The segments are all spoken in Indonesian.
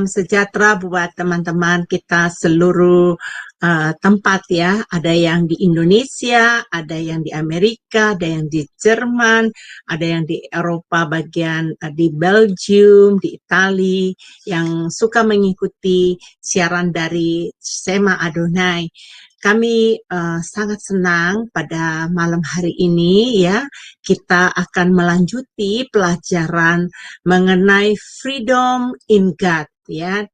salam sejahtera buat teman-teman kita seluruh tempat ya. Ada yang di Indonesia, ada yang di Amerika, ada yang di Jerman, ada yang di Eropa bagian di Belgium, di Italia, yang suka mengikuti siaran dari Sema Adonai. Kami sangat senang pada malam hari ini ya, kita akan melanjuti pelajaran mengenai freedom in God ya.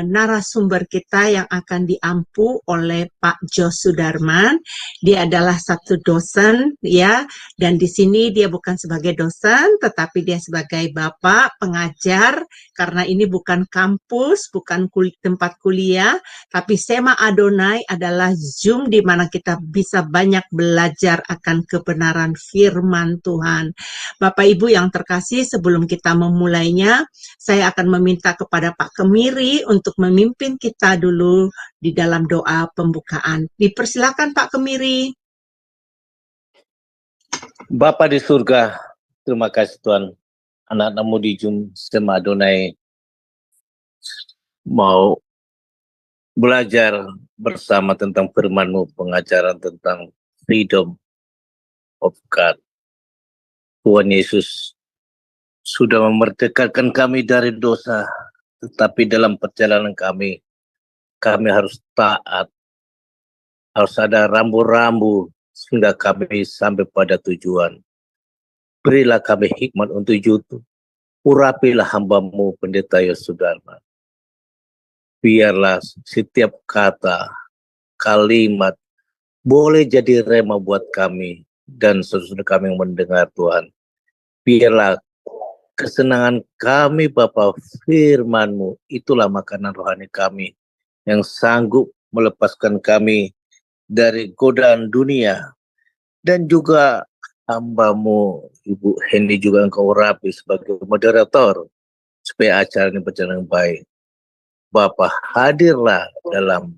Narasumber kita yang akan diampu oleh Pak Jos Sudarman. Dia adalah satu dosen ya, dan di sini dia bukan sebagai dosen tetapi dia sebagai bapak pengajar, karena ini bukan kampus, bukan tempat kuliah, tapi Sema Adonai adalah Zoom di mana kita bisa banyak belajar akan kebenaran firman Tuhan. Bapak Ibu yang terkasih, sebelum kita memulainya, saya akan meminta kepada Pak Kemiri untuk memimpin kita dulu di dalam doa pembukaan. Dipersilakan Pak Kemiri. Bapa di surga, terima kasih Tuhan. Anak-anakmu di Zoom Sema Adonai mau belajar bersama tentang firman-Mu, pengajaran tentang freedom of God. Tuhan Yesus sudah memerdekakan kami dari dosa, tetapi dalam perjalanan kami harus taat, harus ada rambu-rambu sehingga kami sampai pada tujuan. Berilah kami hikmat untuk itu. Urapilah hamba-Mu Pendeta Yos Sudarman. Biarlah setiap kata, kalimat boleh jadi rema buat kami dan sesudah kami yang mendengar Tuhan. Biarlah kesenangan kami Bapa firman-Mu, itulah makanan rohani kami yang sanggup melepaskan kami dari godaan dunia. Dan juga hamba-Mu Ibu Hendy juga Engkau rapi sebagai moderator supaya acara ini berjalan baik. Bapa, hadirlah dalam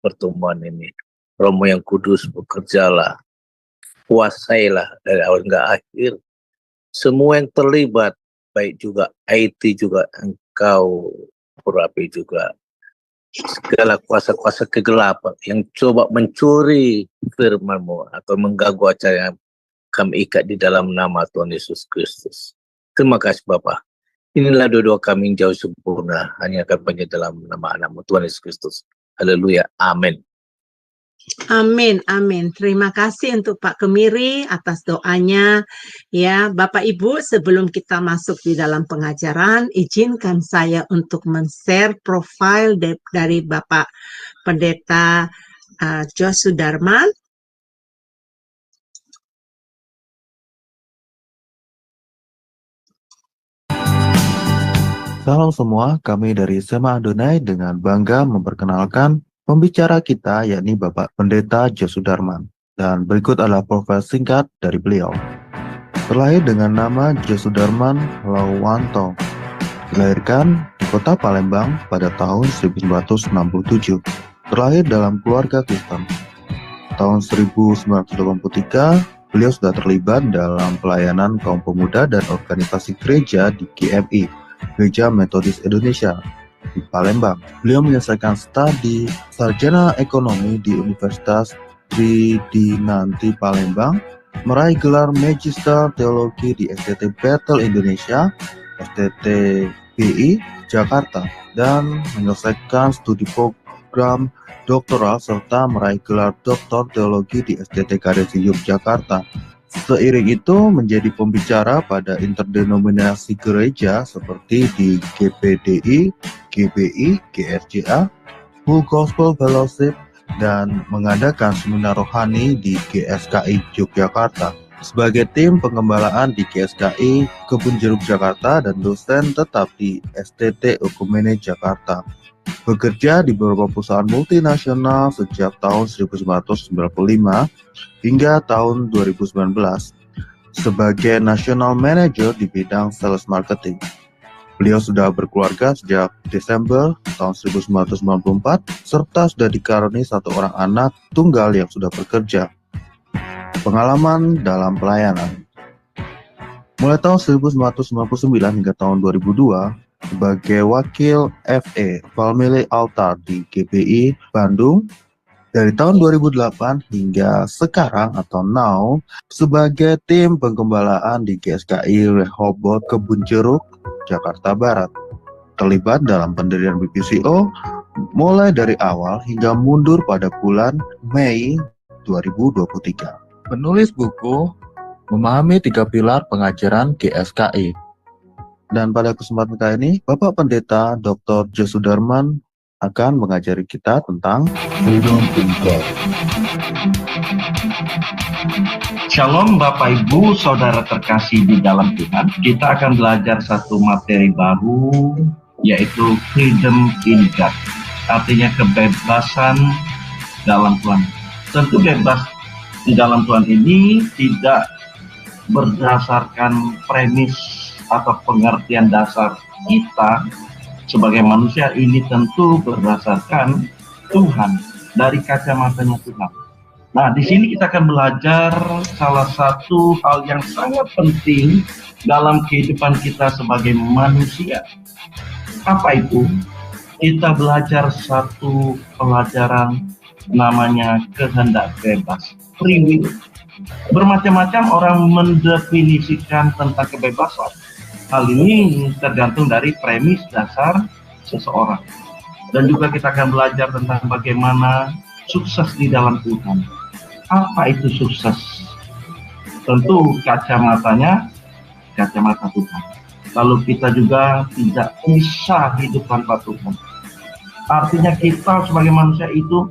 pertemuan ini. Romo yang kudus, bekerjalah, kuasailah dari awal hingga akhir. Semua yang terlibat, baik juga IT juga Engkau urapi juga. Segala kuasa-kuasa kegelapan yang coba mencuri firman-Mu atau mengganggu acara yang kami ikat di dalam nama Tuhan Yesus Kristus. Terima kasih Bapa. Inilah doa kami yang jauh sempurna, hanya akan banyak dalam nama anak-Mu Tuhan Yesus Kristus. Haleluya, amin. Amin, amin. Terima kasih untuk Pak Kemiri atas doanya. Ya, Bapak Ibu, sebelum kita masuk di dalam pengajaran, izinkan saya untuk men-share profil dari Bapak Pendeta Jos Sudarman. Salam semua, kami dari Sema Adonai dengan bangga memperkenalkan pembicara kita, yakni Bapak Pendeta Jos Sudarman. Dan berikut adalah profil singkat dari beliau. Terlahir dengan nama Jos Sudarman Lawanto. Dilahirkan di kota Palembang pada tahun 1967. Terlahir dalam keluarga Kristen. Tahun 1983, beliau sudah terlibat dalam pelayanan kaum pemuda dan organisasi gereja di GMI, Gereja Metodis Indonesia di Palembang. Beliau menyelesaikan studi sarjana ekonomi di Universitas Tridinanti Palembang, meraih gelar Magister Teologi di STT Bethel Indonesia, STTBI Jakarta, dan menyelesaikan studi program doktoral serta meraih gelar Doktor Teologi di STT Karesi Yogyakarta. Seiring itu menjadi pembicara pada interdenominasi gereja seperti di GPDI, GBI, GRJA, Full Gospel Fellowship, dan mengadakan seminar rohani di GSKI Yogyakarta. Sebagai tim pengembalaan di GSKI Kebun Jeruk Jakarta dan dosen tetap di STT Okumene Jakarta. Bekerja di beberapa perusahaan multinasional sejak tahun 1995 hingga tahun 2019 sebagai National Manager di bidang Sales Marketing. Beliau sudah berkeluarga sejak Desember tahun 1994 serta sudah dikaruniai satu orang anak tunggal yang sudah bekerja. Pengalaman dalam pelayanan. Mulai tahun 1999 hingga tahun 2002, sebagai wakil FE Family Altar di GPI Bandung dari tahun 2008 hingga sekarang atau now sebagai tim penggembalaan di GSKI Rehoboth Kebun Jeruk, Jakarta Barat. Terlibat dalam pendirian BPCO mulai dari awal hingga mundur pada bulan Mei 2023. Penulis buku Memahami 3 Pilar Pengajaran GSKI. Dan pada kesempatan kali ini, Bapak Pendeta Dr. Josudarman akan mengajari kita tentang freedom in God. Shalom Bapak Ibu, Saudara terkasih di dalam Tuhan. Kita akan belajar satu materi baru, yaitu freedom in God. Artinya kebebasan dalam Tuhan. Tentu bebas di dalam Tuhan ini tidak berdasarkan premis atau pengertian dasar kita sebagai manusia, ini tentu berdasarkan Tuhan, dari kacamatanya Tuhan. Nah, di sini kita akan belajar salah satu hal yang sangat penting dalam kehidupan kita sebagai manusia. Apa itu? Kita belajar satu pelajaran namanya kehendak bebas, free will. Bermacam-macam orang mendefinisikan tentang kebebasan. Hal ini tergantung dari premis dasar seseorang. Dan juga kita akan belajar tentang bagaimana sukses di dalam Tuhan. Apa itu sukses? Tentu kacamatanya, kacamata Tuhan. Lalu kita juga tidak bisa hidup tanpa Tuhan. Artinya kita sebagai manusia itu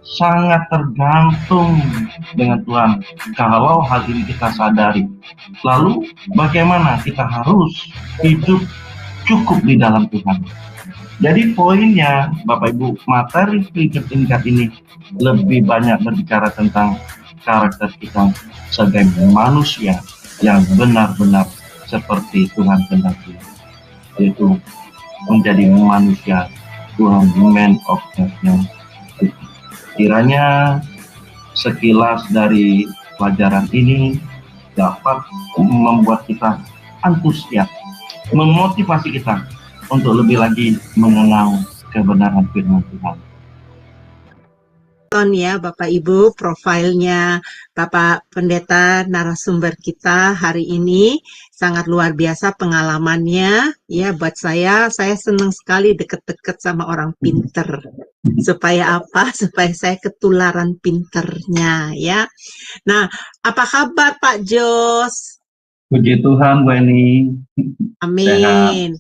sangat tergantung dengan Tuhan. Kalau hal ini kita sadari, lalu bagaimana kita harus hidup cukup di dalam Tuhan. Jadi poinnya, Bapak Ibu, materi freedom in God ini lebih banyak berbicara tentang karakter kita sebagai manusia yang benar-benar seperti Tuhan kehendaki, yaitu menjadi manusia Tuhan, man of God yang kiranya sekilas dari pelajaran ini dapat membuat kita antusias, memotivasi kita untuk lebih lagi mengenal kebenaran firman Tuhan. Ya Bapak Ibu, profilnya Bapak Pendeta narasumber kita hari ini sangat luar biasa pengalamannya. Ya, buat saya senang sekali deket-deket sama orang pinter. Supaya apa? Supaya saya ketularan pinternya ya. Nah, apa kabar Pak Jos? Puji Tuhan, Bu Eni. Amin.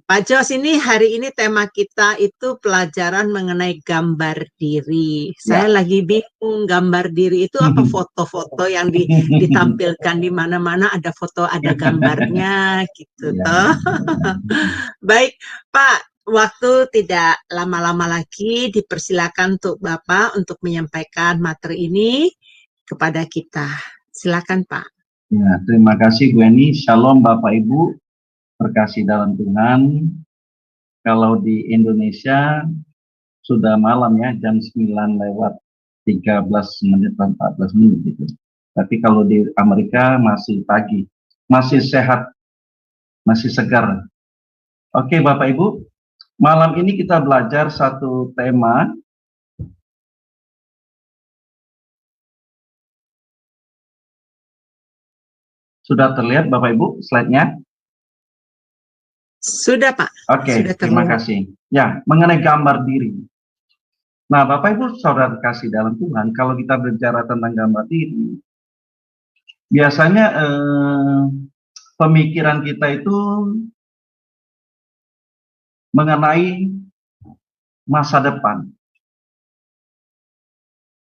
Pak Jos, ini hari ini tema kita itu pelajaran mengenai gambar diri. Saya lagi bingung, gambar diri itu apa? Foto-foto yang ditampilkan di mana-mana, ada foto, ada gambarnya gitu toh. Baik, Pak, waktu tidak lama-lama lagi, dipersilakan untuk Bapak untuk menyampaikan materi ini kepada kita. Silakan Pak. Ya, terima kasih Bu Eni. Shalom Bapak Ibu terkasih dalam Tuhan. Kalau di Indonesia sudah malam ya, jam 9 lewat 13 menit dan 14 menit gitu. Tapi kalau di Amerika masih pagi, masih sehat, masih segar. Oke Bapak Ibu, malam ini kita belajar satu tema. Sudah terlihat Bapak Ibu slide-nya? Sudah Pak. Oke, terima kasih. Ya, mengenai gambar diri. Nah, Bapak Ibu Saudara kasih dalam Tuhan, kalau kita berbicara tentang gambar diri, biasanya pemikiran kita itu mengenai masa depan.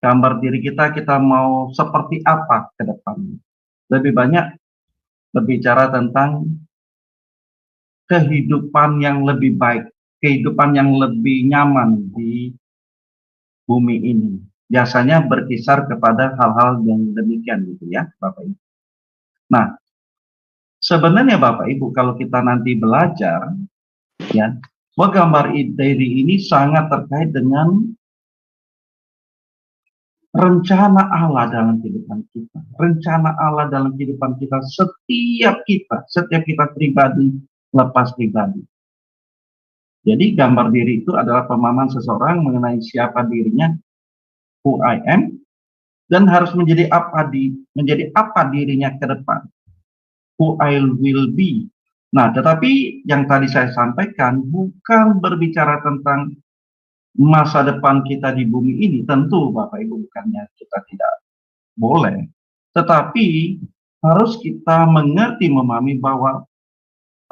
Gambar diri kita mau seperti apa ke depan. Lebih banyak berbicara tentang kehidupan yang lebih baik, kehidupan yang lebih nyaman di bumi ini. Biasanya berkisar kepada hal-hal yang demikian gitu ya, Bapak Ibu. Nah, sebenarnya Bapak Ibu kalau kita nanti belajar ya, bahwa gambar diri ini sangat terkait dengan rencana Allah dalam kehidupan kita. Rencana Allah dalam kehidupan kita, setiap kita pribadi lepas pribadi. Jadi gambar diri itu adalah pemahaman seseorang mengenai siapa dirinya, who I am, dan harus menjadi apa dirinya ke depan, who I will be. Nah, tetapi yang tadi saya sampaikan bukan berbicara tentang masa depan kita di bumi ini. Tentu Bapak Ibu, bukannya kita tidak boleh, tetapi harus kita mengerti, memahami bahwa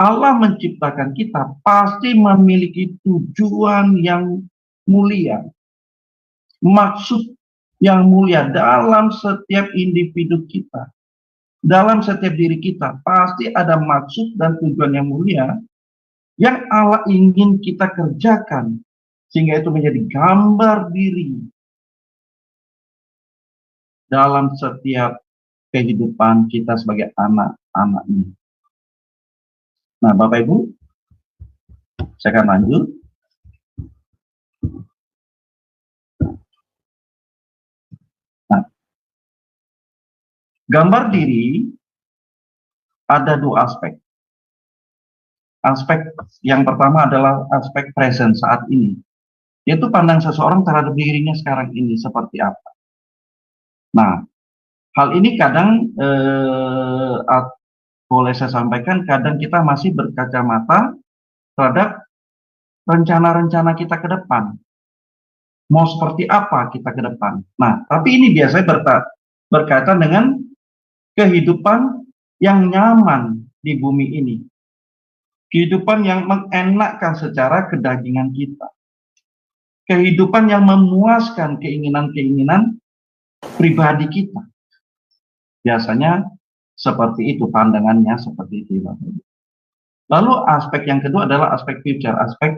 Allah menciptakan kita pasti memiliki tujuan yang mulia, maksud yang mulia dalam setiap individu kita, dalam setiap diri kita. Pasti ada maksud dan tujuan yang mulia yang Allah ingin kita kerjakan, sehingga itu menjadi gambar diri dalam setiap kehidupan kita sebagai anak-anaknya. Nah, Bapak Ibu, saya akan lanjut. Nah, gambar diri ada dua aspek. Aspek yang pertama adalah aspek present saat ini, yaitu pandang seseorang terhadap dirinya sekarang ini seperti apa. Nah, hal ini kadang boleh saya sampaikan, kadang kita masih berkacamata terhadap rencana-rencana kita ke depan. Mau seperti apa kita ke depan. Nah, tapi ini biasanya berkaitan dengan kehidupan yang nyaman di bumi ini. Kehidupan yang mengenakkan secara kedagingan kita. Kehidupan yang memuaskan keinginan-keinginan pribadi kita. Biasanya seperti itu, pandangannya seperti itu. Lalu aspek yang kedua adalah aspek future, aspek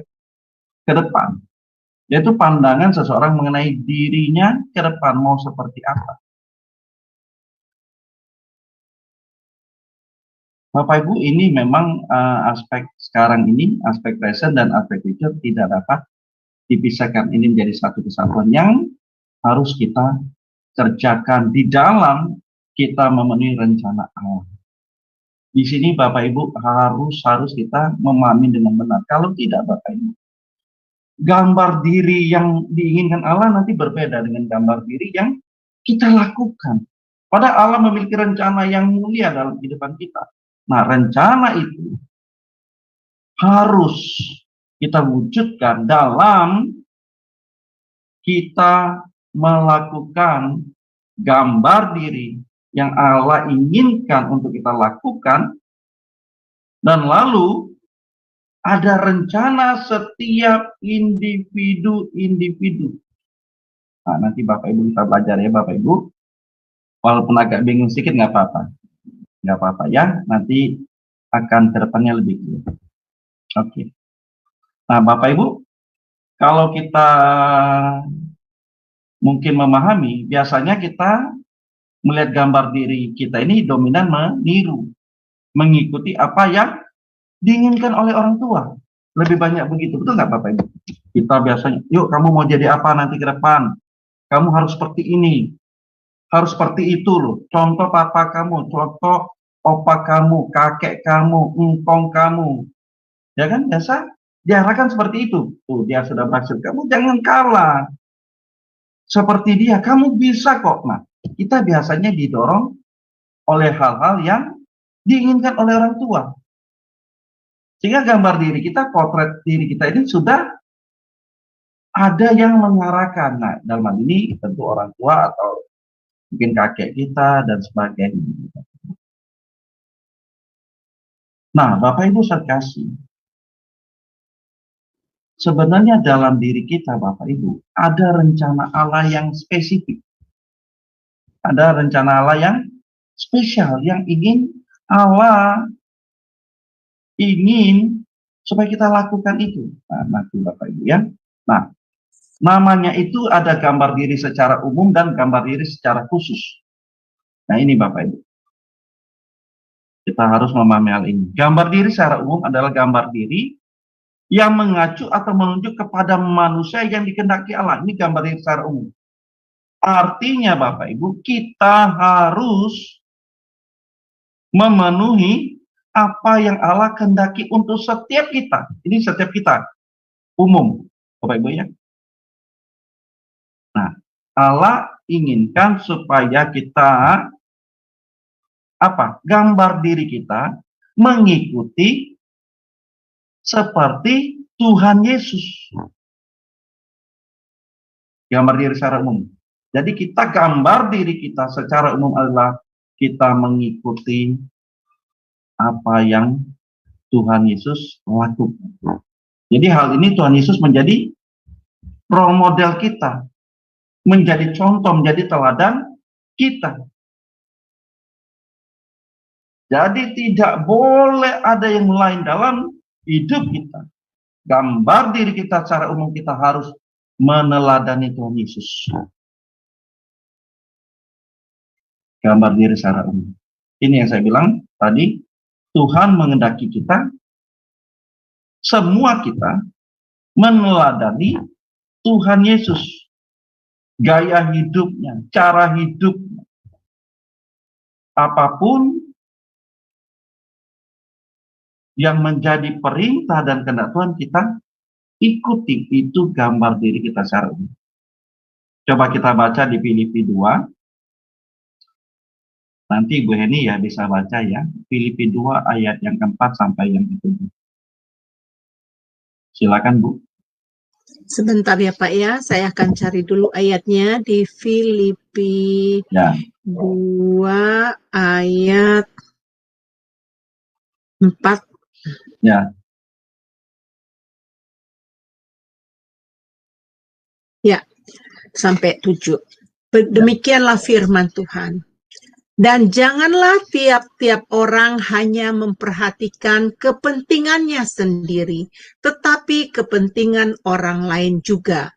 ke depan. Yaitu pandangan seseorang mengenai dirinya ke depan mau seperti apa. Bapak Ibu, ini memang aspek sekarang ini, aspek present dan aspek future tidak dapat dipisahkan. Ini menjadi satu kesatuan yang harus kita kerjakan di dalam kita memenuhi rencana Allah. Di sini Bapak Ibu harus kita memahami dengan benar. Kalau tidak Bapak Ibu, gambar diri yang diinginkan Allah nanti berbeda dengan gambar diri yang kita lakukan. Padahal Allah memiliki rencana yang mulia dalam kehidupan kita. Nah, rencana itu harus kita wujudkan dalam kita melakukan gambar diri yang Allah inginkan untuk kita lakukan, dan lalu ada rencana setiap individu. Nah, nanti Bapak Ibu kita belajar ya Bapak Ibu. Walaupun agak bingung sedikit nggak apa-apa. Nggak apa-apa ya, nanti akan ke depannya lebih clear. Oke. Nah, Bapak Ibu, kalau kita mungkin memahami, biasanya kita melihat gambar diri kita ini dominan meniru, mengikuti apa yang diinginkan oleh orang tua. Lebih banyak begitu, betul nggak Bapak Ibu? Kita biasanya, yuk kamu mau jadi apa nanti ke depan? Kamu harus seperti ini, harus seperti itu loh. Contoh papa kamu, contoh opa kamu, kakek kamu, engkong kamu. Ya kan, biasa diarahkan seperti itu. Tuh, dia sudah berhasil, kamu jangan kalah. Seperti dia, kamu bisa kok. Nah, kita biasanya didorong oleh hal-hal yang diinginkan oleh orang tua. Sehingga gambar diri kita, potret diri kita ini sudah ada yang mengarahkan. Nah, dalam hal ini tentu orang tua atau mungkin kakek kita dan sebagainya. Nah, Bapak Ibu sekasih, sebenarnya dalam diri kita Bapak Ibu ada rencana Allah yang spesifik. Ada rencana Allah yang spesial, yang ingin Allah ingin supaya kita lakukan itu. Nah, nanti Bapak Ibu ya. Nah, namanya itu ada gambar diri secara umum dan gambar diri secara khusus. Nah, ini Bapak Ibu. Kita harus memahami hal ini. Gambar diri secara umum adalah gambar diri yang mengacu atau menunjuk kepada manusia yang dikehendaki Allah. Ini gambar diri secara umum. Artinya Bapak Ibu, kita harus memenuhi apa yang Allah kehendaki untuk setiap kita. Ini setiap kita. umum, Bapak Ibu ya. Nah, Allah inginkan supaya kita gambar diri kita mengikuti seperti Tuhan Yesus. Gambar diri secara umum. Jadi kita gambar diri kita secara umum adalah kita mengikuti apa yang Tuhan Yesus lakukan. Jadi hal ini Tuhan Yesus menjadi role model kita, menjadi contoh, menjadi teladan kita. Jadi tidak boleh ada yang lain dalam hidup kita. Gambar diri kita secara umum kita harus meneladani Tuhan Yesus. Gambar diri secara umum. Ini yang saya bilang tadi, Tuhan mengendaki kita, semua kita meneladani Tuhan Yesus. Gaya hidupnya, cara hidupnya. Apapun yang menjadi perintah dan kehendak Tuhan kita ikuti, itu gambar diri kita secara umum. Coba kita baca di Filipi 2. Nanti Bu Heni ya bisa baca ya, Filipi 2 ayat yang keempat sampai yang ke-7. Silakan Bu. Sebentar ya Pak ya, saya akan cari dulu ayatnya di Filipi 2 ayat 4. Ya. Ya, sampai 7. Demikianlah firman Tuhan. Dan janganlah tiap-tiap orang hanya memperhatikan kepentingannya sendiri, tetapi kepentingan orang lain juga.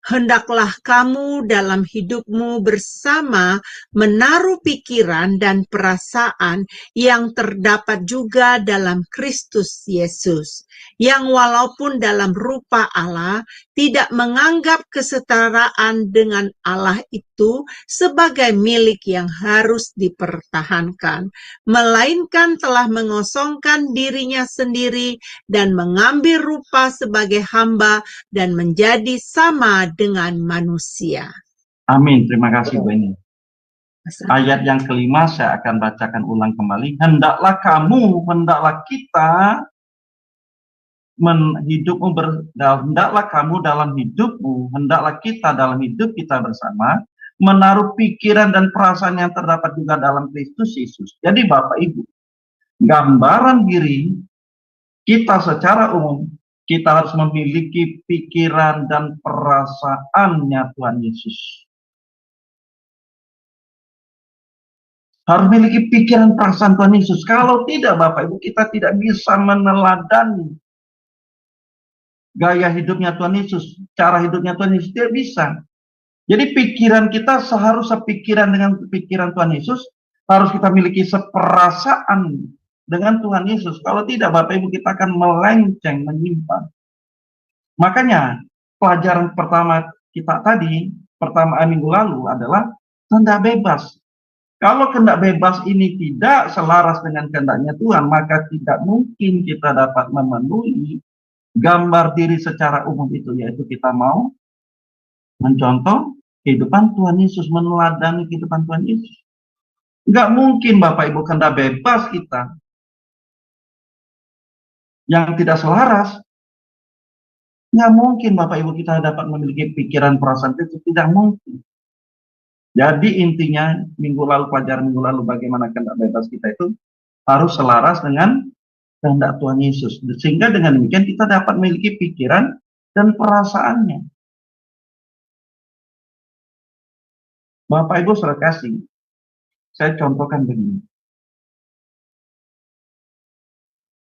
Hendaklah kamu dalam hidupmu bersama menaruh pikiran dan perasaan yang terdapat juga dalam Kristus Yesus, yang walaupun dalam rupa Allah tidak menganggap kesetaraan dengan Allah itu sebagai milik yang harus dipertahankan, melainkan telah mengosongkan dirinya sendiri dan mengambil rupa sebagai hamba dan menjadi sama dengan manusia. Amin. Terima kasih Bu Eni. Ayat yang kelima saya akan bacakan ulang kembali. Hendaklah kita hendaklah kamu dalam hidupmu, hendaklah kita dalam hidup kita bersama menaruh pikiran dan perasaan yang terdapat juga dalam Kristus Yesus. Jadi Bapak Ibu, gambaran diri kita secara umum, kita harus memiliki pikiran dan perasaannya Tuhan Yesus. Harus memiliki pikiran perasaan Tuhan Yesus. Kalau tidak Bapak Ibu, kita tidak bisa meneladani gaya hidupnya Tuhan Yesus, cara hidupnya Tuhan Yesus, tidak bisa. Jadi pikiran kita seharusnya pikiran dengan pikiran Tuhan Yesus, harus kita miliki seperasaan dengan Tuhan Yesus. Kalau tidak Bapak Ibu, kita akan melenceng, menyimpang. Makanya pelajaran pertama kita tadi, minggu lalu adalah kehendak bebas. Kalau kehendak bebas ini tidak selaras dengan kehendaknya Tuhan, maka tidak mungkin kita dapat memenuhi gambar diri secara umum itu, yaitu kita mau mencontoh kehidupan Tuhan Yesus, meneladani kehidupan Tuhan Yesus. Nggak mungkin Bapak Ibu kehendak bebas kita yang tidak selaras, nggak mungkin Bapak Ibu kita dapat memiliki pikiran perasaan itu, tidak mungkin. Jadi intinya pelajaran minggu lalu bagaimana kehendak bebas kita itu harus selaras dengan kehendak Tuhan Yesus. Sehingga dengan demikian kita dapat memiliki pikiran dan perasaannya. Bapak Ibu saudara kasih, saya contohkan begini.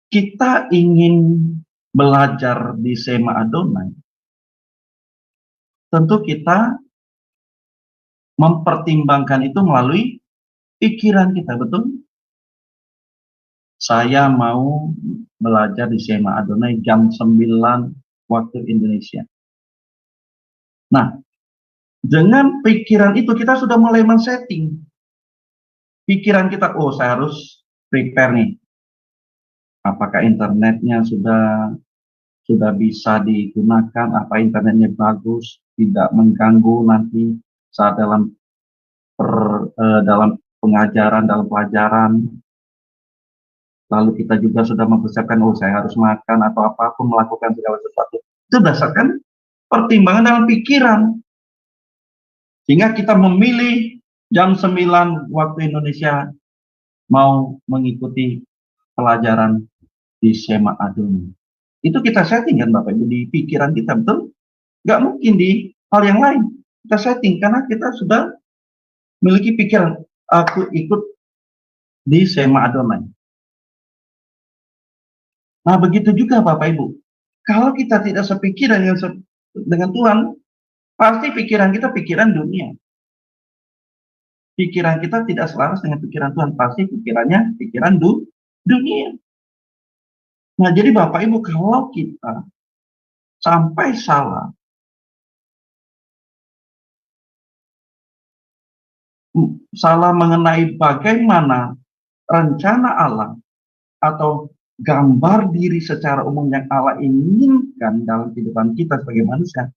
Kita ingin belajar di Sema Adonai, tentu kita mempertimbangkan itu melalui pikiran kita, betul? Saya mau belajar di Sema Adonai jam 9 waktu Indonesia. Nah, dengan pikiran itu kita sudah mulai men-setting. Pikiran kita, oh saya harus prepare nih. Apakah internetnya sudah sudah bisa digunakan, apa internetnya bagus, tidak mengganggu nanti saat dalam pengajaran, dalam pelajaran. Lalu kita juga sudah mempersiapkan, oh saya harus makan atau apapun, melakukan segala sesuatu. Itu berdasarkan pertimbangan dalam pikiran. Sehingga kita memilih jam 9 waktu Indonesia mau mengikuti pelajaran di Shema Adonai. Itu kita setting kan Bapak Ibu di pikiran kita, betul? Nggak mungkin di hal yang lain. Kita setting karena kita sudah memiliki pikiran, aku ikut di Shema Adonai. Nah begitu juga Bapak Ibu. Kalau kita tidak sepikiran dengan Tuhan, pasti pikiran kita pikiran dunia. Pikiran kita tidak selaras dengan pikiran Tuhan, pasti pikirannya pikiran dunia. Nah jadi Bapak Ibu, kalau kita sampai salah, mengenai bagaimana rencana Allah atau gambar diri secara umum yang Allah inginkan dalam kehidupan kita sebagai manusia,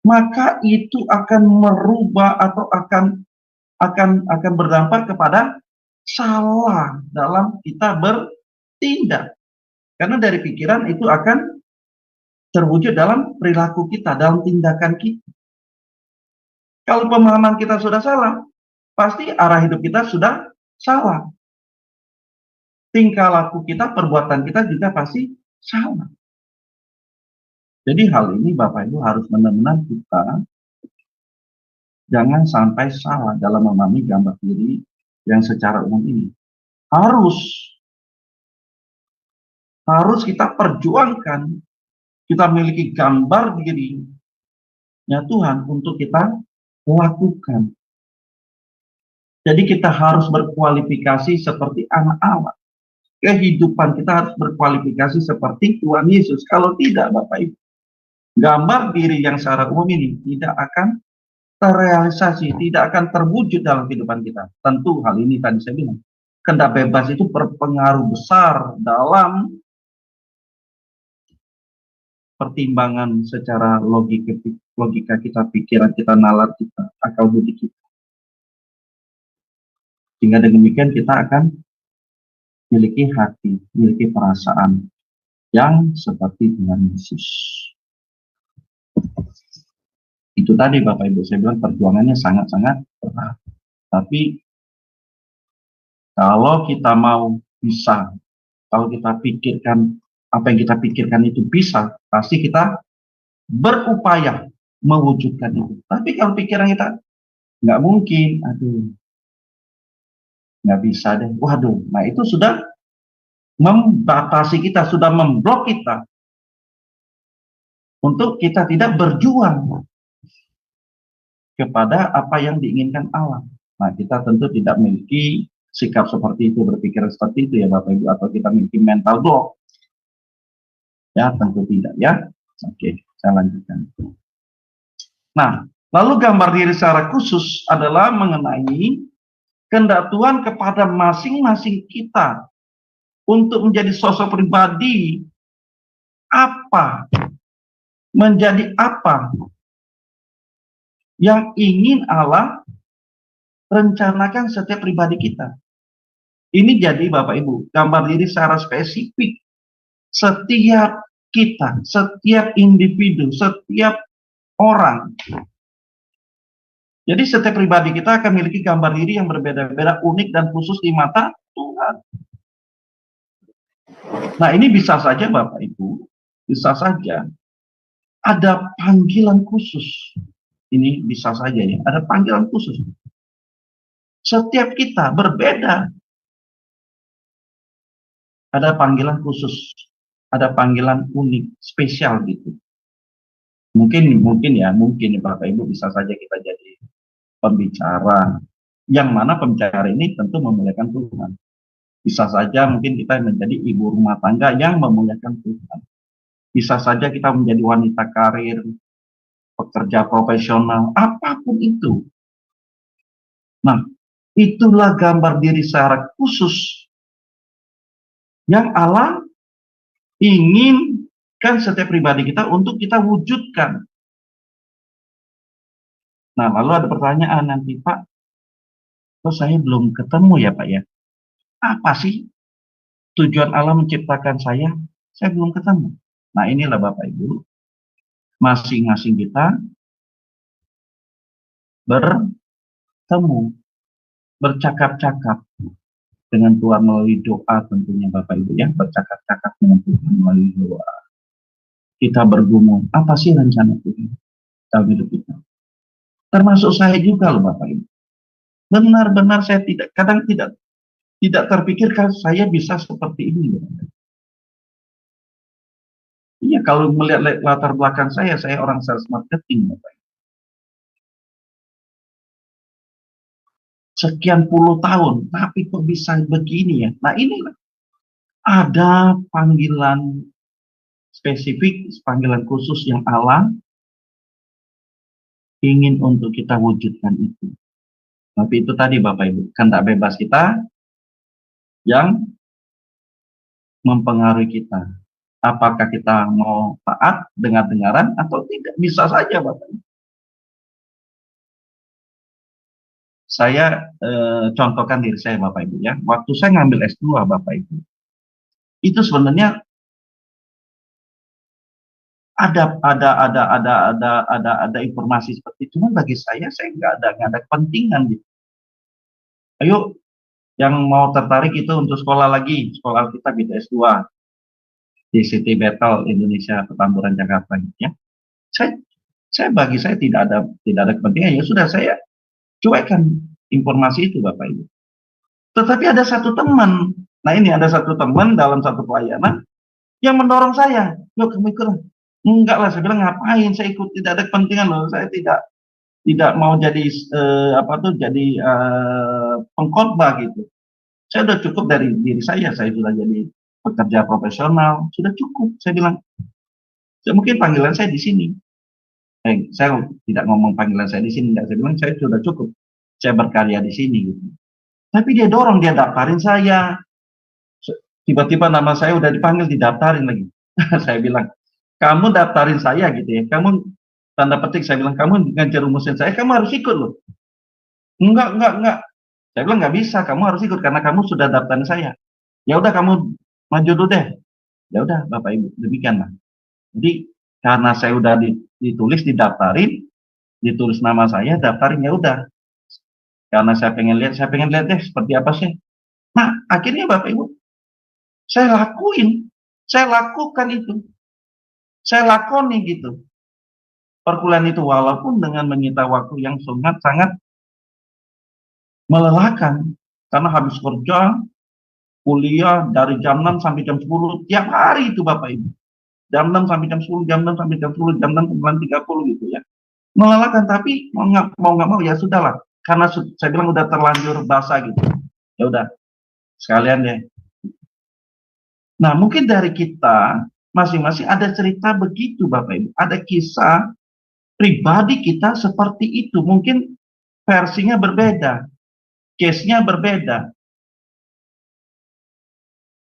maka itu akan merubah atau akan berdampak kepada salah dalam kita bertindak. Karena dari pikiran itu akan terwujud dalam perilaku kita, dalam tindakan kita. Kalau pemahaman kita sudah salah, pasti arah hidup kita sudah salah. Tingkah laku kita, perbuatan kita juga pasti salah. Jadi hal ini Bapak Ibu harus benar-benar kita jangan sampai salah dalam memahami gambar diri yang secara umum ini. Harus kita perjuangkan, kita memiliki gambar dirinya Tuhan untuk kita lakukan. Jadi kita harus berkualifikasi seperti anak Allah. Kehidupan kita harus berkualifikasi seperti Tuhan Yesus. Kalau tidak Bapak Ibu, gambar diri yang secara umum ini tidak akan terrealisasi, tidak akan terwujud dalam kehidupan kita. Tentu hal ini tadi saya bilang, kehendak bebas itu berpengaruh besar dalam pertimbangan secara logika kita, pikiran kita, nalar kita, akal budi kita. Sehingga demikian kita akan memiliki hati, memiliki perasaan yang seperti Tuhan Yesus. Itu tadi Bapak Ibu, saya bilang perjuangannya sangat-sangat berat. Tapi kalau kita mau bisa, kalau kita pikirkan apa yang kita pikirkan itu bisa, pasti kita berupaya mewujudkan itu. Tapi kalau pikiran kita nggak mungkin, aduh, nggak bisa deh, waduh, nah itu sudah membatasi kita, sudah memblok kita untuk kita tidak berjuang kepada apa yang diinginkan Allah. Nah kita tentu tidak memiliki sikap seperti itu, berpikiran seperti itu ya Bapak Ibu, atau kita memiliki mental block. Ya, tentu tidak ya. Oke, saya lanjutkan. Nah, lalu gambar diri secara khusus adalah mengenai kehendak Tuhan kepada masing-masing kita untuk menjadi sosok pribadi apa, menjadi apa yang ingin Allah rencanakan setiap pribadi kita. Ini jadi Bapak Ibu, gambar diri secara spesifik setiap kita, setiap individu, setiap orang. Jadi setiap pribadi kita akan memiliki gambar diri yang berbeda-beda, unik dan khusus di mata Tuhan. Nah ini bisa saja Bapak Ibu, bisa saja ada panggilan khusus. Ini bisa saja ya, ada panggilan khusus. Setiap kita berbeda. Ada panggilan khusus, ada panggilan unik, spesial gitu. Mungkin ya Bapak Ibu bisa saja kita jadi pembicara, yang mana pembicara ini tentu memuliakan Tuhan. Bisa saja mungkin kita menjadi ibu rumah tangga yang memuliakan Tuhan. Bisa saja kita menjadi wanita karir, pekerja profesional, apapun itu. Nah, itulah gambar diri secara khusus yang Allah ingin Kan setiap pribadi kita untuk kita wujudkan. Nah, lalu ada pertanyaan nanti, Pak, kok saya belum ketemu ya Pak ya? Apa sih tujuan Allah menciptakan saya? Saya belum ketemu. Nah, inilah Bapak Ibu, masing-masing kita bertemu, bercakap-cakap dengan Tuhan melalui doa tentunya Bapak Ibu ya, bercakap-cakap dengan Tuhan melalui doa. Kita bergumul, apa sih rencana Tuhan dalam hidup kita? Termasuk saya juga loh Bapak Ibu. Benar-benar saya kadang tidak terpikirkan saya bisa seperti ini. Iya, kalau melihat latar belakang saya orang sales marketing Bapak Ibu. Sekian puluh tahun, tapi kok bisa begini ya? Nah inilah, ada panggilan spesifik, panggilan khusus yang Allah ingin untuk kita wujudkan itu. Tapi itu tadi Bapak Ibu, kehendak bebas kita yang mempengaruhi kita. Apakah kita mau taat dengar-dengaran atau tidak? Bisa saja Bapak Ibu. Saya contohkan diri saya Bapak Ibu ya. Waktu saya ngambil S2 Bapak Ibu, itu sebenarnya ada informasi seperti itu. Cuma bagi saya nggak ada kepentingan gitu. Ayo, yang mau tertarik itu untuk sekolah lagi, sekolah kita gitu S2 di City Battle Indonesia Petamburan Jakarta gitu ya. Bagi saya tidak ada kepentingan. Ya sudah, saya cuekan informasi itu Bapak Ibu. Tetapi ada satu teman, nah ini ada satu teman dalam satu pelayanan yang mendorong saya, loh kamu ikut. Enggak lah, saya bilang ngapain saya ikut, tidak ada kepentingan loh, saya tidak mau jadi pengkhotbah gitu. Saya sudah cukup dari diri saya sudah jadi pekerja profesional, sudah cukup. Saya bilang, mungkin panggilan saya di sini. Saya tidak ngomong panggilan saya di sini, enggak. Saya bilang saya sudah cukup, saya berkarya di sini gitu. Tapi dia dorong, dia daftarin saya. Tiba-tiba nama saya udah dipanggil, didaftarin lagi. Saya bilang, kamu daftarin saya gitu ya, kamu tanda petik, saya bilang, kamu ngerumusin saya, kamu harus ikut loh. Enggak. Saya bilang, nggak bisa, kamu harus ikut karena kamu sudah daftarin saya. Ya udah, kamu maju dulu deh. Ya udah Bapak Ibu, demikianlah. Jadi karena saya udah ditulis, didaftarin, ditulis nama saya, daftarin, ya udah. Karena saya pengen lihat deh seperti apa sih. Nah, akhirnya Bapak Ibu, saya lakukan itu. Saya lakoni gitu. Perkuliahan itu walaupun dengan menyita waktu yang sangat melelahkan. Karena habis kerja, kuliah dari jam 6 sampai jam 10, tiap hari itu Bapak Ibu. Jam 6 sampai jam 10, jam 6 sampai jam 10, jam 6 sampai 30 gitu ya. Melelahkan, tapi mau nggak mau ya sudahlah. Karena saya bilang udah terlanjur basah gitu. Ya udah, sekalian deh. Nah, mungkin dari kita masing-masing ada cerita begitu Bapak Ibu. Ada kisah pribadi kita seperti itu. Mungkin versinya berbeda, case-nya berbeda,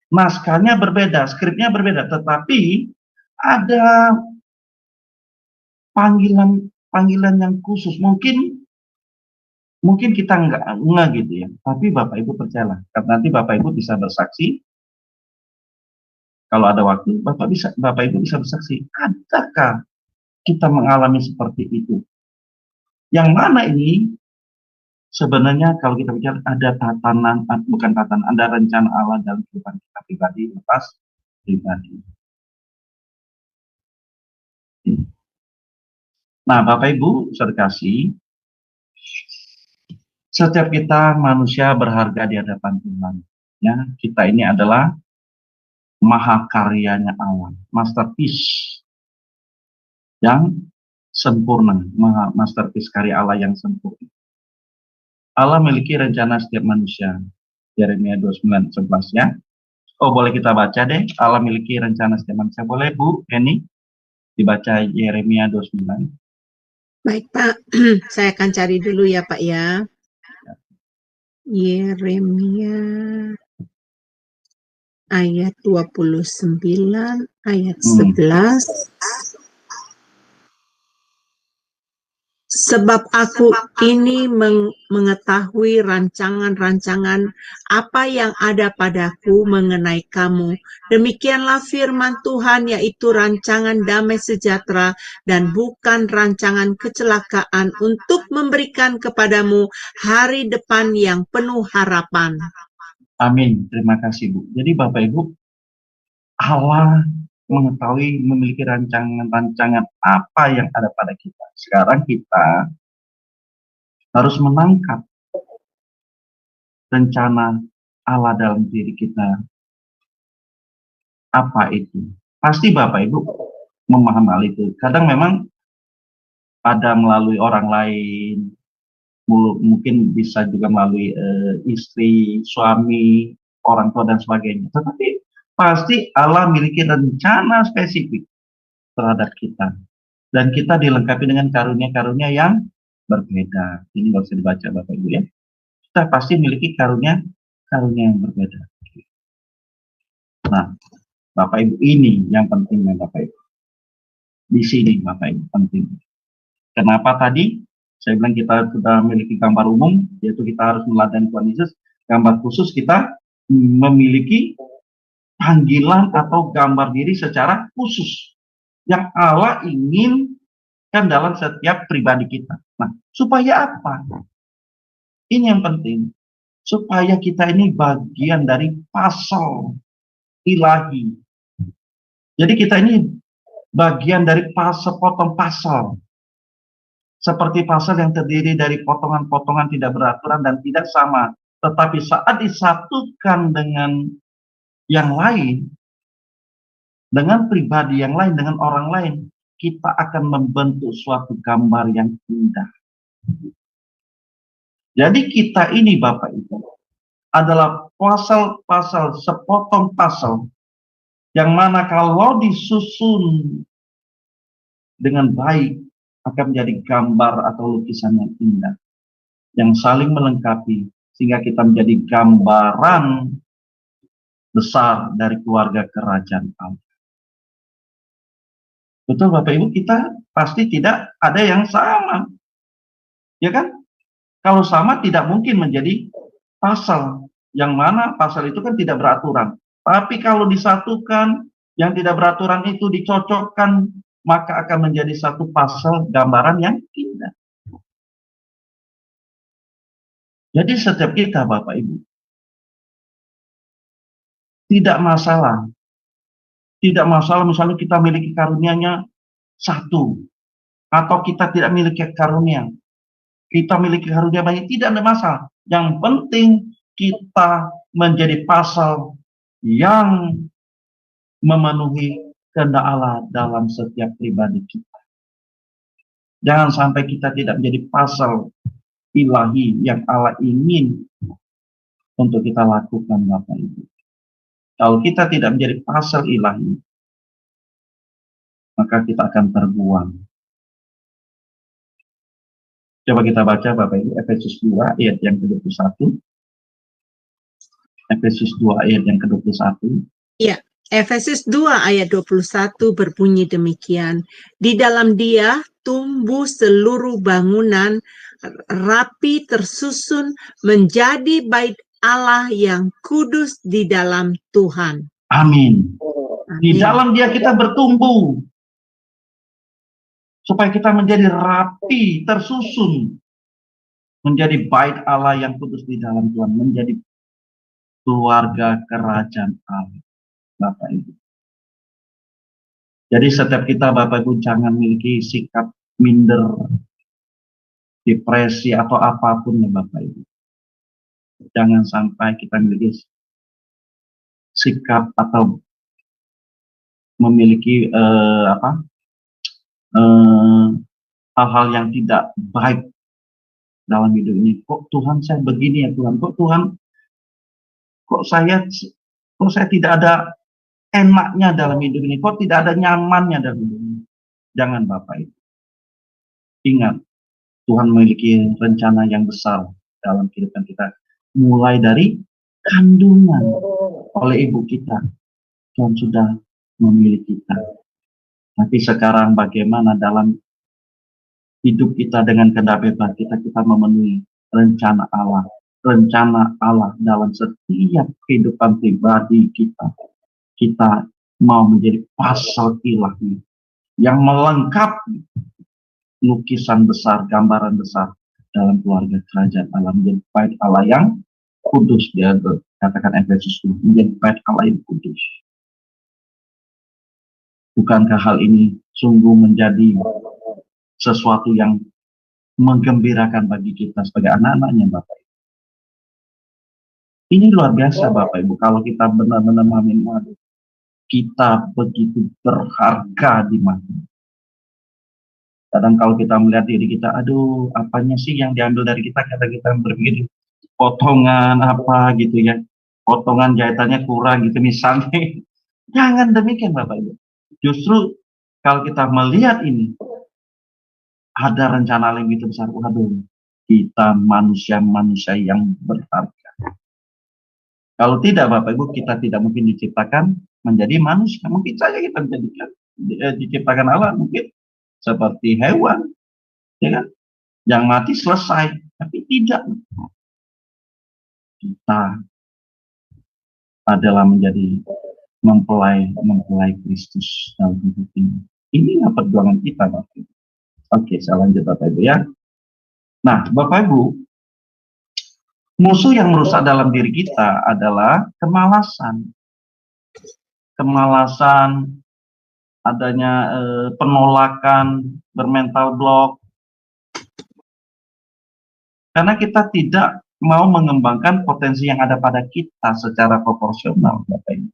naskahnya berbeda, skripnya berbeda, tetapi ada panggilan yang khusus. Mungkin kita nggak gitu ya, tapi Bapak Ibu percayalah, karena nanti Bapak Ibu bisa bersaksi. Kalau ada waktu, Bapak Ibu bisa bersaksi. Adakah kita mengalami seperti itu? Yang mana ini sebenarnya kalau kita bicara ada ada rencana Allah dalam kehidupan kita pribadi, lepas pribadi. Nah, Bapak Ibu, saudara kasih, setiap kita manusia berharga di hadapan Tuhan. Ya, kita ini adalah mahakaryanya Allah, masterpiece yang sempurna, masterpiece karya Allah yang sempurna. Allah memiliki rencana setiap manusia. Yeremia 29:11 ya. Oh, boleh kita baca deh. Allah memiliki rencana setiap manusia. Boleh Bu Eni dibaca Yeremia 29. Baik Pak, saya akan cari dulu ya Pak ya. Yeremia ayat 29, ayat 11. Sebab aku ini mengetahui rancangan-rancangan apa yang ada padaku mengenai kamu. Demikianlah firman Tuhan, yaitu rancangan damai sejahtera dan bukan rancangan kecelakaan, untuk memberikan kepadamu hari depan yang penuh harapan. Amin. Terima kasih, Bu. Jadi Bapak Ibu, Allah mengetahui, memiliki rancangan-rancangan apa yang ada pada kita. Sekarang kita harus menangkap rencana Allah dalam diri kita. Apa itu? Pasti Bapak Ibu memahami hal itu. Kadang memang ada melalui orang lain, mungkin bisa juga melalui istri, suami, orang tua, dan sebagainya. Tetapi pasti Allah memiliki rencana spesifik terhadap kita. Dan kita dilengkapi dengan karunia-karunia yang berbeda. Ini nggak usah dibaca Bapak Ibu ya. Kita pasti memiliki karunia yang berbeda. Nah, Bapak Ibu, ini yang penting Bapak Ibu. Di sini Bapak Ibu penting. Kenapa tadi saya bilang kita sudah memiliki gambar umum, yaitu kita harus meladani Tuhan Yesus. Gambar khusus kita memiliki panggilan atau gambar diri secara khusus yang Allah inginkan dalam setiap pribadi kita. Nah, supaya apa? Ini yang penting. Supaya kita ini bagian dari pasal ilahi. Jadi kita ini bagian dari potong pasal. Seperti pasal yang terdiri dari potongan-potongan tidak beraturan dan tidak sama. Tetapi saat disatukan dengan yang lain, dengan pribadi yang lain, dengan orang lain, kita akan membentuk suatu gambar yang indah. Jadi kita ini Bapak Ibu adalah pasal-pasal, sepotong pasal yang mana kalau disusun dengan baik akan menjadi gambar atau lukisan yang indah, yang saling melengkapi, sehingga kita menjadi gambaran besar dari keluarga kerajaan Allah. Betul Bapak Ibu, kita pasti tidak ada yang sama. Ya kan? Kalau sama tidak mungkin menjadi pasal, yang mana pasal itu kan tidak beraturan. Tapi kalau disatukan, yang tidak beraturan itu dicocokkan, maka akan menjadi satu pasal gambaran yang indah. Jadi setiap kita Bapak Ibu, tidak masalah. Tidak masalah misalnya kita memiliki karunianya satu, atau kita tidak memiliki karunia. Kita memiliki karunia banyak, tidak ada masalah. Yang penting kita menjadi pasal yang memenuhi kehendak Allah dalam setiap pribadi kita. Jangan sampai kita tidak menjadi pasal ilahi yang Allah ingin untuk kita lakukan Bapak Ibu. Kalau kita tidak menjadi pasal ilahi, maka kita akan terbuang. Coba kita baca Bapak Ibu, Efesus 2 ayat yang ke-21. Efesus 2 ayat yang ke-21. Ya, Efesus 2 ayat 21 berbunyi demikian. Di dalam Dia tumbuh seluruh bangunan rapi tersusun menjadi bait Allah yang kudus di dalam Tuhan. Amin. Di dalam Dia kita bertumbuh. Supaya kita menjadi rapi, tersusun. Menjadi bait Allah yang kudus di dalam Tuhan. Menjadi keluarga kerajaan Allah. Bapak Ibu. Jadi setiap kita Bapak Ibu jangan memiliki sikap minder, depresi atau apapun ya Bapak Ibu. Jangan sampai kita memiliki sikap atau memiliki hal-hal yang tidak baik dalam hidup ini. Kok Tuhan saya begini ya Tuhan? Kok Tuhan? Kok saya tidak ada enaknya dalam hidup ini? Kok tidak ada nyamannya dalam hidup ini? Jangan Bapak Ibu. Ingat, Tuhan memiliki rencana yang besar dalam kehidupan kita. Mulai dari kandungan oleh ibu kita. Tuhan sudah memilih kita. Tapi sekarang bagaimana dalam hidup kita dengan kehendak bebas kita memenuhi rencana Allah. Rencana Allah dalam setiap kehidupan pribadi kita. Kita mau menjadi pasal ilahi yang melengkapi lukisan besar, gambaran besar dalam keluarga kerajaan Allah, menjadi bait Allah yang kudus. Dia katakan Efesus 2, menjadi bait Allah yang kudus. Bukankah hal ini sungguh menjadi sesuatu yang menggembirakan bagi kita sebagai anak-anaknya Bapak Ibu? Ini luar biasa Bapak Ibu, kalau kita benar-benar memahami kita begitu berharga di mata. Kadang kalau kita melihat diri kita, aduh apanya sih yang diambil dari kita, kata kita berpikir potongan apa gitu ya, potongan jahitannya kurang gitu misalnya. Jangan demikian Bapak Ibu. Justru kalau kita melihat ini, ada rencana yang begitu besar. Waduh, kita manusia-manusia yang berharga. Kalau tidak Bapak Ibu, kita tidak mungkin diciptakan menjadi manusia. Mungkin saja kita diciptakan Allah mungkin seperti hewan, ya kan? Yang mati selesai, tapi tidak. Kita adalah menjadi mempelai Kristus dalam hidup ini. Inilah perjuangan kita, Bapak Ibu. Oke, saya lanjut Bapak Ibu ya. Nah, Bapak Ibu, musuh yang merusak dalam diri kita adalah kemalasan. Kemalasan, adanya penolakan, bermental block. Karena kita tidak mau mengembangkan potensi yang ada pada kita secara proporsional, Bapak Ibu.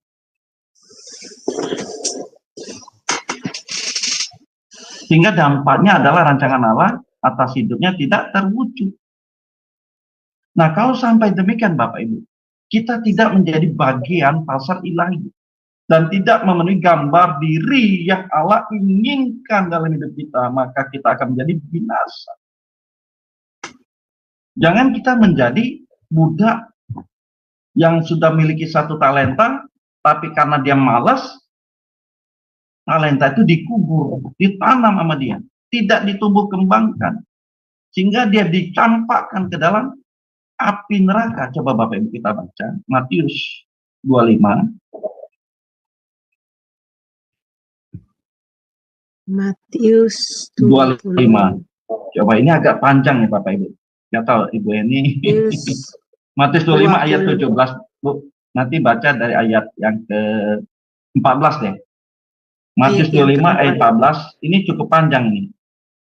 Sehingga dampaknya adalah rancangan Allah atas hidupnya tidak terwujud. Nah, kalau sampai demikian Bapak Ibu, kita tidak menjadi bagian pasar ilahi dan tidak memenuhi gambar diri yang Allah inginkan dalam hidup kita, maka kita akan menjadi binasa. Jangan kita menjadi budak yang sudah memiliki satu talenta, tapi karena dia malas, talenta itu dikubur, ditanam sama dia, tidak ditumbuh kembangkan, sehingga dia dicampakkan ke dalam api neraka. Coba Bapak Ibu kita baca Matius 25. Matius 25. Coba ini agak panjang ya Bapak Ibu. Nggak tahu Ibu ini. Matius 25 ayat 17. Bu, nanti baca dari ayat yang ke-14 deh. Matius 25 ayat 14. Ini cukup panjang nih.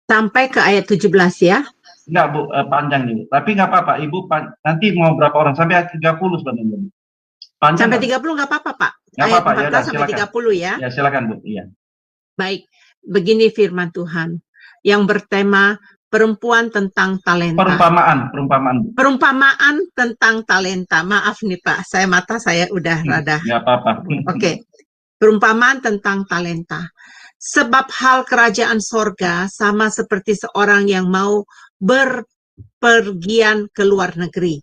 Sampai ke ayat 17 ya. Enggak Bu, panjang nih. Tapi nggak apa-apa. Ibu nanti mau berapa orang? Sampai ayat 30 sebenarnya. Panjang sampai 30 nggak apa-apa Pak. Nggak ayat apa-apa. 14 Ya, sampai 30 ya. Ya silakan Bu. Iya. Baik, begini firman Tuhan yang bertema perempuan tentang talenta. Perumpamaan tentang talenta. Maaf nih Pak, mata saya udah rada. Nggak apa-apa. Oke. Perumpamaan tentang talenta. Sebab hal kerajaan sorga sama seperti seorang yang mau berpergian ke luar negeri,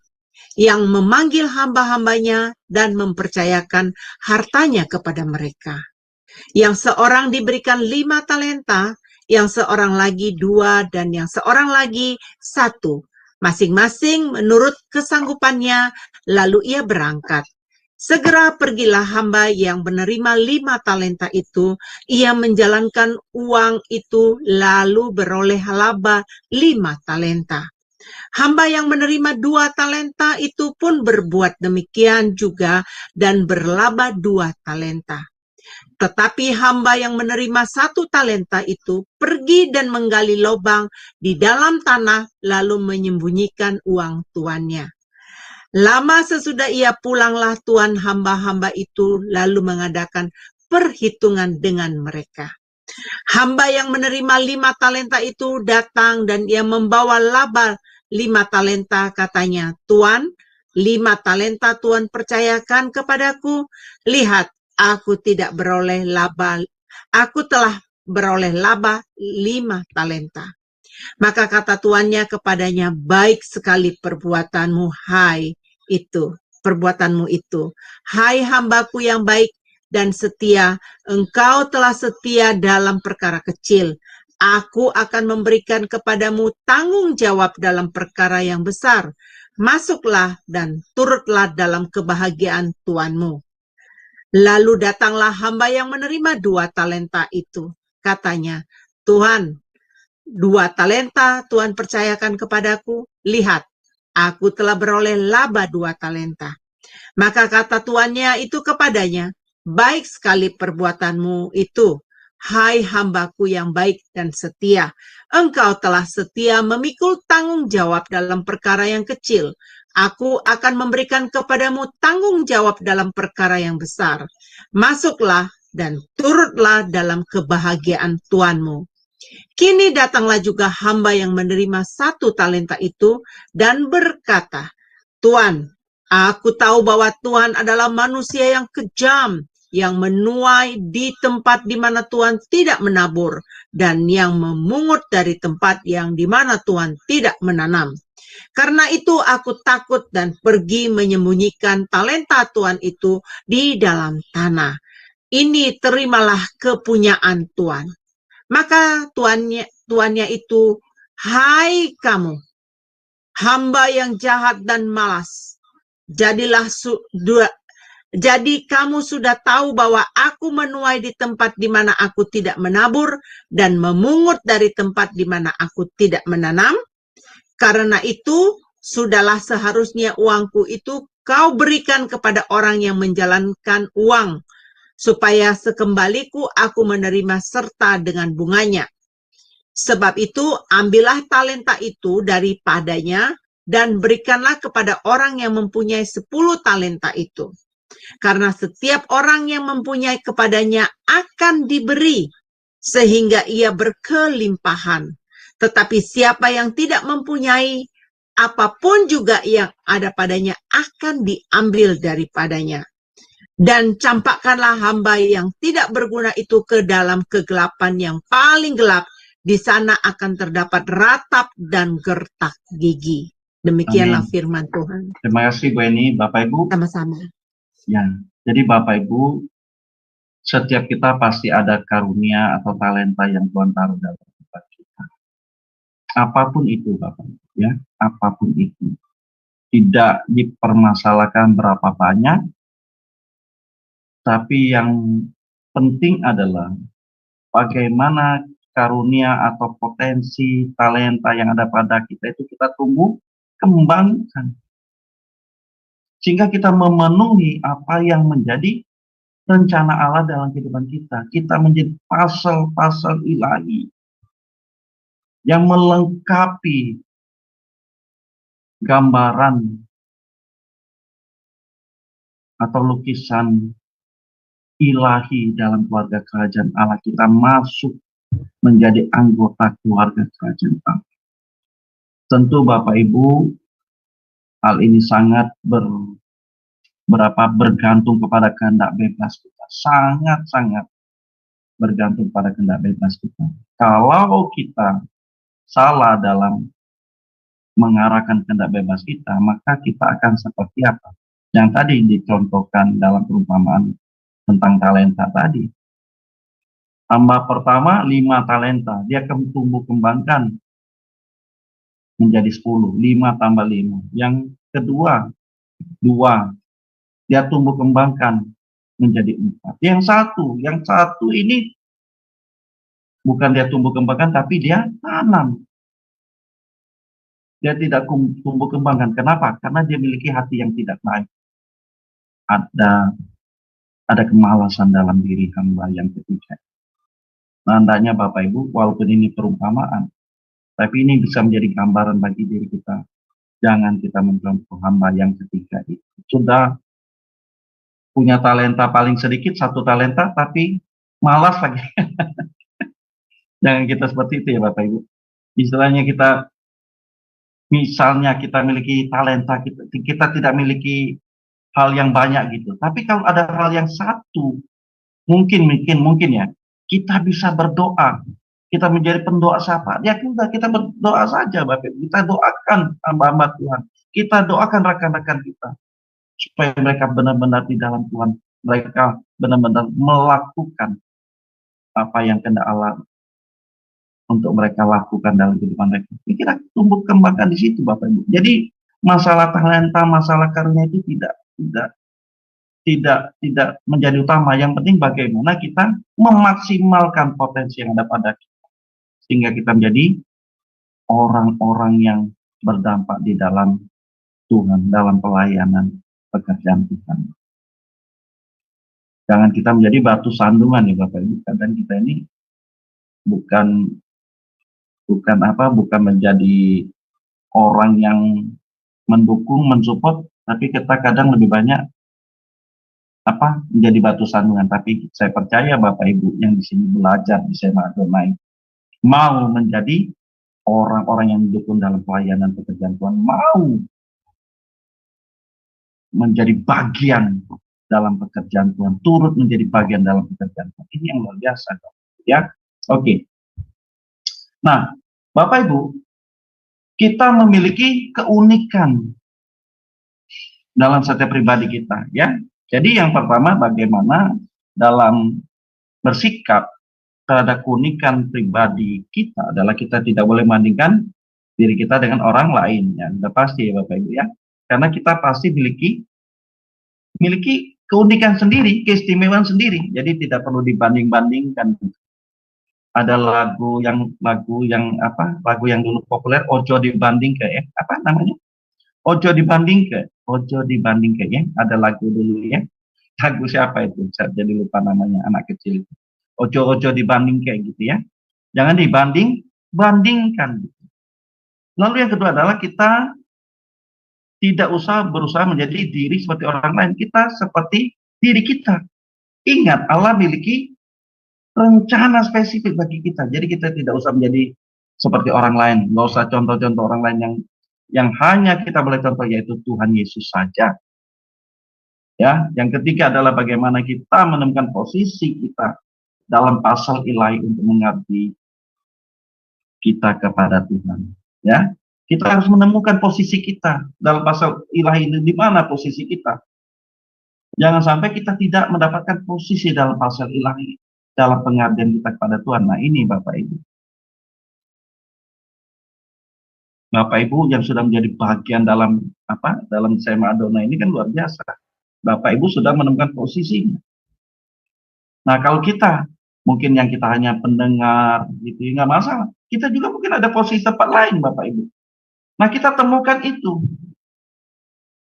yang memanggil hamba-hambanya dan mempercayakan hartanya kepada mereka. Yang seorang diberikan 5 talenta, yang seorang lagi 2, dan yang seorang lagi 1. Masing-masing menurut kesanggupannya, lalu ia berangkat. Segera pergilah hamba yang menerima 5 talenta itu, ia menjalankan uang itu, lalu beroleh laba 5 talenta. Hamba yang menerima 2 talenta itu pun berbuat demikian juga, dan berlaba 2 talenta. Tetapi hamba yang menerima 1 talenta itu pergi dan menggali lubang di dalam tanah, lalu menyembunyikan uang tuannya. Lama sesudah ia pulanglah tuan hamba-hamba itu, lalu mengadakan perhitungan dengan mereka. Hamba yang menerima 5 talenta itu datang dan ia membawa laba 5 talenta, katanya, Tuan, 5 talenta Tuan percayakan kepadaku. Lihat, aku telah beroleh laba 5 talenta. Maka kata tuannya kepadanya, baik sekali perbuatanmu, hai itu perbuatanmu itu. Hai hambaku yang baik dan setia, engkau telah setia dalam perkara kecil. Aku akan memberikan kepadamu tanggung jawab dalam perkara yang besar. Masuklah dan turutlah dalam kebahagiaan Tuanmu. Lalu datanglah hamba yang menerima 2 talenta itu. Katanya, Tuhan, 2 talenta Tuhan percayakan kepadaku. Lihat, aku telah beroleh laba 2 talenta. Maka kata tuannya itu kepadanya, baik sekali perbuatanmu itu, hai hambaku yang baik dan setia. Engkau telah setia memikul tanggung jawab dalam perkara yang kecil. Aku akan memberikan kepadamu tanggung jawab dalam perkara yang besar. Masuklah dan turutlah dalam kebahagiaan Tuanmu. Kini datanglah juga hamba yang menerima 1 talenta itu dan berkata, Tuan, aku tahu bahwa Tuhan adalah manusia yang kejam, yang menuai di tempat di mana Tuhan tidak menabur, dan yang memungut dari tempat yang di mana Tuhan tidak menanam. Karena itu aku takut dan pergi menyembunyikan talenta Tuhan itu di dalam tanah. Ini terimalah kepunyaan Tuhan. Maka tuannya itu, hai kamu, hamba yang jahat dan malas. Jadi kamu sudah tahu bahwa aku menuai di tempat di mana aku tidak menabur dan memungut dari tempat di mana aku tidak menanam. Karena itu, sudahlah seharusnya uangku itu kau berikan kepada orang yang menjalankan uang, supaya sekembaliku aku menerima serta dengan bunganya. Sebab itu, ambillah talenta itu daripadanya dan berikanlah kepada orang yang mempunyai 10 talenta itu. Karena setiap orang yang mempunyai kepadanya akan diberi, sehingga ia berkelimpahan. Tetapi siapa yang tidak mempunyai, apapun juga yang ada padanya akan diambil daripadanya. Dan campakkanlah hamba yang tidak berguna itu ke dalam kegelapan yang paling gelap. Di sana akan terdapat ratap dan gertak gigi. Demikianlah Amin. firman Tuhan. Terima kasih Bu Eni, Bapak Ibu. Sama-sama. Ya, jadi Bapak Ibu, setiap kita pasti ada karunia atau talenta yang Tuhan taruh dalam hidup kita. Apapun itu Bapak Ibu, ya, apapun itu. Tidak dipermasalahkan berapa banyak, tapi yang penting adalah bagaimana karunia atau potensi talenta yang ada pada kita itu kita tumbuh kembangkan. Sehingga kita memenuhi apa yang menjadi rencana Allah dalam kehidupan kita. Kita menjadi pasal-pasal ilahi yang melengkapi gambaran atau lukisan ilahi dalam keluarga kerajaan Allah. Kita masuk menjadi anggota keluarga kerajaan Allah. Tentu Bapak Ibu, hal ini sangat bergantung kepada kehendak bebas kita. Sangat-sangat bergantung pada kehendak bebas kita. Kalau kita salah dalam mengarahkan kehendak bebas kita, maka kita akan seperti apa? Yang tadi dicontohkan dalam perumpamaan tentang talenta tadi. Hamba pertama 5 talenta, dia tumbuh kembangkan menjadi 10, 5 tambah 5. Yang kedua 2, dia tumbuh kembangkan menjadi 4. Yang satu ini bukan dia tumbuh kembangkan, tapi dia tanam. Dia tidak tumbuh kembangkan. Kenapa? Karena dia memiliki hati yang tidak baik. Ada kemalasan dalam diri hamba yang ketiga. Nah, hendaknya Bapak Ibu, walaupun ini perumpamaan, tapi ini bisa menjadi gambaran bagi diri kita. Jangan kita mencontoh hamba yang ketiga itu. Sudah punya talenta paling sedikit, 1 talenta, tapi malas lagi. Jangan kita seperti itu ya Bapak Ibu. Istilahnya misalnya kita memiliki talenta, kita tidak memiliki hal yang banyak gitu. Tapi kalau ada hal yang satu, mungkin ya, kita bisa berdoa. Kita menjadi pendoa siapa? Ya kita berdoa saja Bapak Ibu. Kita doakan hamba-hamba Tuhan. Kita doakan rekan-rekan kita. supaya mereka benar-benar di dalam Tuhan, mereka benar-benar melakukan apa yang kehendak Allah untuk mereka lakukan dalam kehidupan mereka. Kita tumbuh kembangkan di situ, Bapak Ibu. Jadi masalah talenta, masalah karunia itu tidak menjadi utama. Yang penting bagaimana kita memaksimalkan potensi yang ada pada kita, sehingga kita menjadi orang-orang yang berdampak di dalam Tuhan, dalam pelayanan pekerjaan Tuhan. Jangan kita menjadi batu sandungan ya Bapak Ibu. Kadang kita ini bukan menjadi orang yang mendukung, mensupport, tapi kita kadang lebih banyak menjadi batu sandungan. Tapi saya percaya Bapak Ibu yang di sini belajar di SMA Adonai mau menjadi orang-orang yang mendukung dalam pelayanan pekerjaan Tuhan, mau menjadi bagian dalam pekerjaan Tuhan, turut menjadi bagian dalam pekerjaan Tuhan. Ini yang luar biasa, ya. Oke. Nah, Bapak Ibu, kita memiliki keunikan dalam setiap pribadi kita, ya. Jadi yang pertama, bagaimana dalam bersikap terhadap keunikan pribadi kita adalah kita tidak boleh membandingkan diri kita dengan orang lain, ya. Sudah pasti ya Bapak Ibu, ya. Karena kita pasti memiliki keunikan sendiri, keistimewaan sendiri. Jadi tidak perlu dibanding-bandingkan. Ada lagu yang dulu populer, ojo dibanding ke ojo dibanding ke ya. Ada lagu dulu ya. Lagu siapa itu? Saya jadi lupa namanya, anak kecil itu. Ojo dibanding kayak gitu ya. Jangan bandingkan. Lalu yang kedua adalah kita tidak usah berusaha menjadi diri seperti orang lain. Kita seperti diri kita. Ingat, Allah memiliki rencana spesifik bagi kita. Jadi kita tidak usah menjadi seperti orang lain. Nggak usah contoh-contoh orang lain yang hanya kita boleh contoh, yaitu Tuhan Yesus saja. Ya, yang ketiga adalah bagaimana kita menemukan posisi kita dalam pasal ilahi untuk mengabdi kita kepada Tuhan. Ya, kita harus menemukan posisi kita dalam pasal ilahi ini, di mana posisi kita. Jangan sampai kita tidak mendapatkan posisi dalam pasal ilahi, dalam pengabdian kita kepada Tuhan. Nah, ini Bapak Ibu. Bapak Ibu yang sudah menjadi bagian dalam SMA Adonai ini kan luar biasa. Bapak Ibu sudah menemukan posisinya. Nah, kalau kita mungkin yang kita hanya pendengar gitu, nggak masalah. Kita juga mungkin ada posisi tempat lain, Bapak Ibu. Nah, kita temukan itu.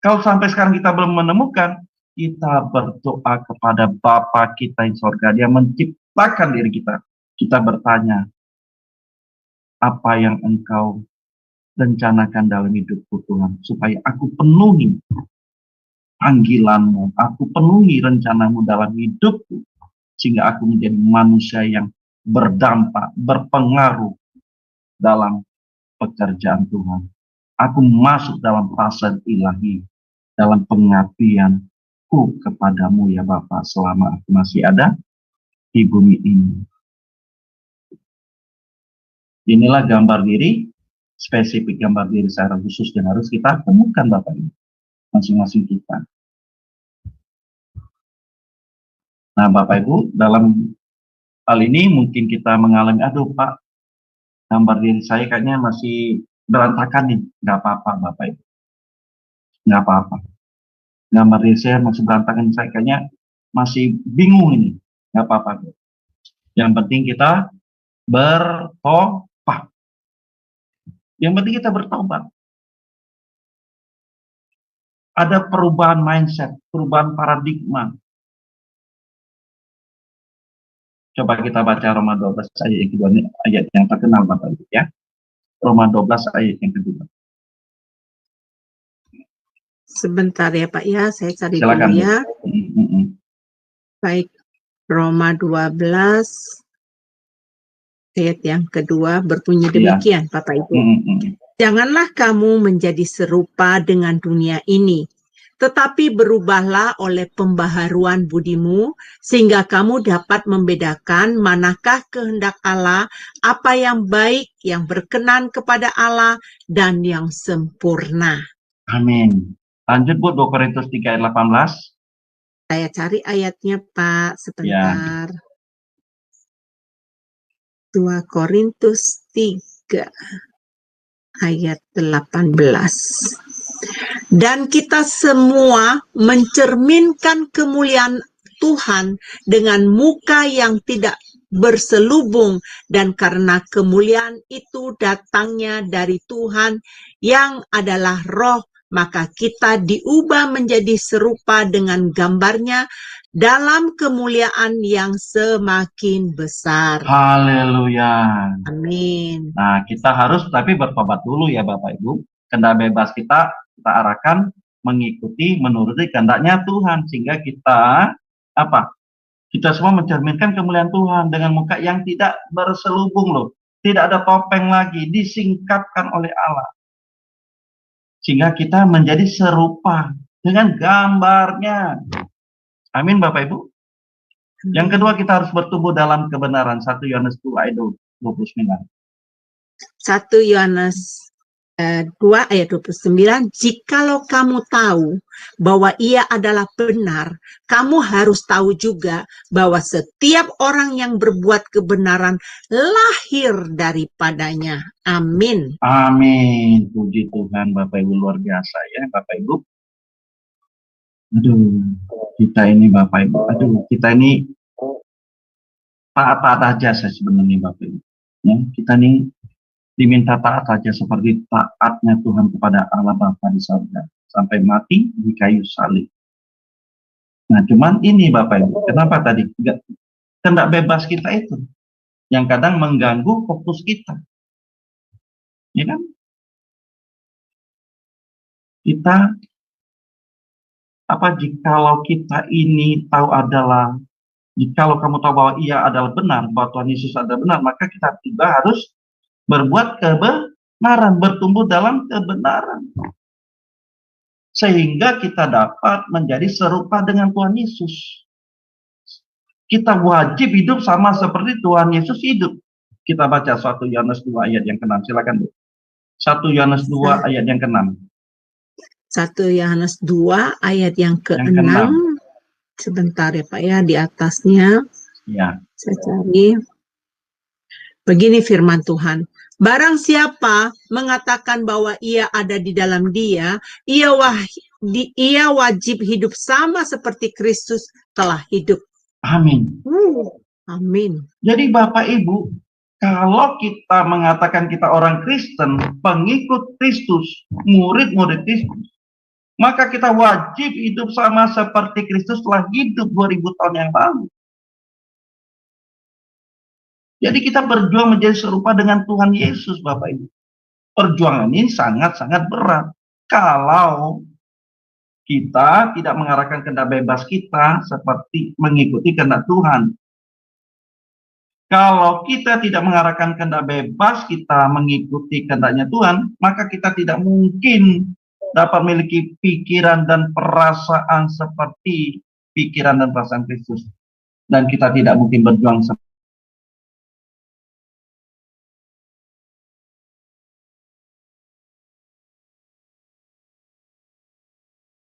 Kalau sampai sekarang kita belum menemukan, kita berdoa kepada Bapa kita yang surga. Dia menciptakan diri kita. Kita bertanya, apa yang Engkau rencanakan dalam hidupku Tuhan, supaya aku penuhi panggilan-Mu, aku penuhi rencana-Mu dalam hidupku, sehingga aku menjadi manusia yang berdampak, berpengaruh dalam pekerjaan Tuhan. Aku masuk dalam pasal ilahi, dalam pengabdianku kepadamu ya Bapa, selama aku masih ada di bumi ini. Inilah gambar diri, spesifik gambar diri secara khusus yang harus kita temukan Bapak Ibu, masing-masing kita. Nah Bapak Ibu, dalam hal ini mungkin kita mengalami, aduh Pak, gambar diri saya kayaknya masih berantakan nih. Nggak apa-apa Bapak Ibu, nggak apa-apa. Gambar diri saya masih berantakan, saya kayaknya masih bingung ini. Nggak apa-apa. Yang penting kita bertobat. Yang penting kita bertobat. Ada perubahan mindset, perubahan paradigma. Coba kita baca Roma 12 ayat yang kedua, ayat yang terkenal Bapak Ibu ya. Roma 12 ayat yang kedua. Sebentar ya Pak ya, saya cari Silakan, dulu ya. Baik, Roma 12 ayat yang kedua berbunyi demikian Bapak Ibu. Janganlah kamu menjadi serupa dengan dunia ini, tetapi berubahlah oleh pembaharuan budimu, sehingga kamu dapat membedakan manakah kehendak Allah, apa yang baik, yang berkenan kepada Allah, dan yang sempurna. Amin. Lanjut Bu, 2 Korintus 3 ayat 18. Saya cari ayatnya, Pak, sebentar. 2 Korintus 3 ayat 18. Dan kita semua mencerminkan kemuliaan Tuhan dengan muka yang tidak berselubung, dan karena kemuliaan itu datangnya dari Tuhan yang adalah Roh, maka kita diubah menjadi serupa dengan gambarnya dalam kemuliaan yang semakin besar. Haleluya. Amin. Nah, kita harus tapi bertobat dulu ya Bapak Ibu. Kehendak bebas kita arahkan mengikuti, menuruti kehendaknya Tuhan, sehingga kita apa? Kita semua mencerminkan kemuliaan Tuhan dengan muka yang tidak berselubung loh. Tidak ada topeng lagi, disingkapkan oleh Allah. Sehingga kita menjadi serupa dengan gambarnya. Amin Bapak Ibu. Yang kedua, kita harus bertumbuh dalam kebenaran. 1 Yohanes 2 ayat 29. 1 Yohanes 2 ayat 29, jikalau kamu tahu bahwa ia adalah benar, kamu harus tahu juga bahwa setiap orang yang berbuat kebenaran lahir daripadanya. Amin. Amin. Puji Tuhan Bapak Ibu, luar biasa ya Bapak Ibu. Aduh, kita ini Bapak Ibu, kita ini taat-taat aja sebenarnya Bapak Ibu. Ya, kita ini diminta taat saja seperti taatnya Tuhan kepada Allah Bapa di surga sampai mati di kayu salib. Nah, cuman ini Bapak Ibu, kenapa tadi kehendak bebas kita itu yang kadang mengganggu fokus kita, ya kan? Kita jikalau kita ini tahu adalah, jikalau kamu tahu bahwa ia adalah benar, bahwa Tuhan Yesus adalah benar, maka kita juga harus berbuat kebenaran, bertumbuh dalam kebenaran, sehingga kita dapat menjadi serupa dengan Tuhan Yesus. Kita wajib hidup sama seperti Tuhan Yesus hidup. Kita baca 1 Yohanes 2 ayat yang ke-6, silakan Bu. 1 Yohanes 2 ayat yang ke-6. 1 Yohanes 2 ayat yang ke-6. Sebentar ya Pak ya, di atasnya. Ya. Saya cari. Begini firman Tuhan, barang siapa mengatakan bahwa ia ada di dalam dia, ia wajib hidup sama seperti Kristus telah hidup. Amin. Amin. Jadi Bapak Ibu, kalau kita mengatakan kita orang Kristen, pengikut Kristus, murid-murid Kristus, maka kita wajib hidup sama seperti Kristus telah hidup 2000 tahun yang lalu. Jadi kita berjuang menjadi serupa dengan Tuhan Yesus, Bapak Ibu. Perjuangan ini sangat-sangat berat. Kalau kita tidak mengarahkan kehendak bebas kita seperti mengikuti kehendak Tuhan. Kalau kita tidak mengarahkan kehendak bebas kita mengikuti kehendaknya Tuhan, maka kita tidak mungkin dapat memiliki pikiran dan perasaan seperti pikiran dan perasaan Kristus. Dan kita tidak mungkin berjuang seperti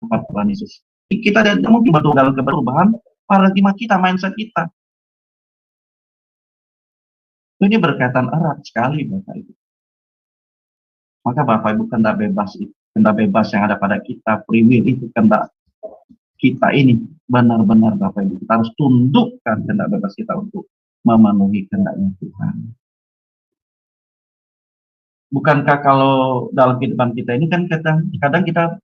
Tuhan Yesus. Kita tidak mungkin bertumbuh dalam perubahan paradigma kita, mindset kita. Ini berkaitan erat sekali Bapak Ibu. Maka Bapak Ibu, kehendak bebas yang ada pada kita, free will itu kehendak kita ini benar-benar Bapak Ibu. Kita harus tundukkan kehendak bebas kita untuk memenuhi kehendaknya Tuhan. Bukankah kalau dalam kehidupan kita ini kan kadang kita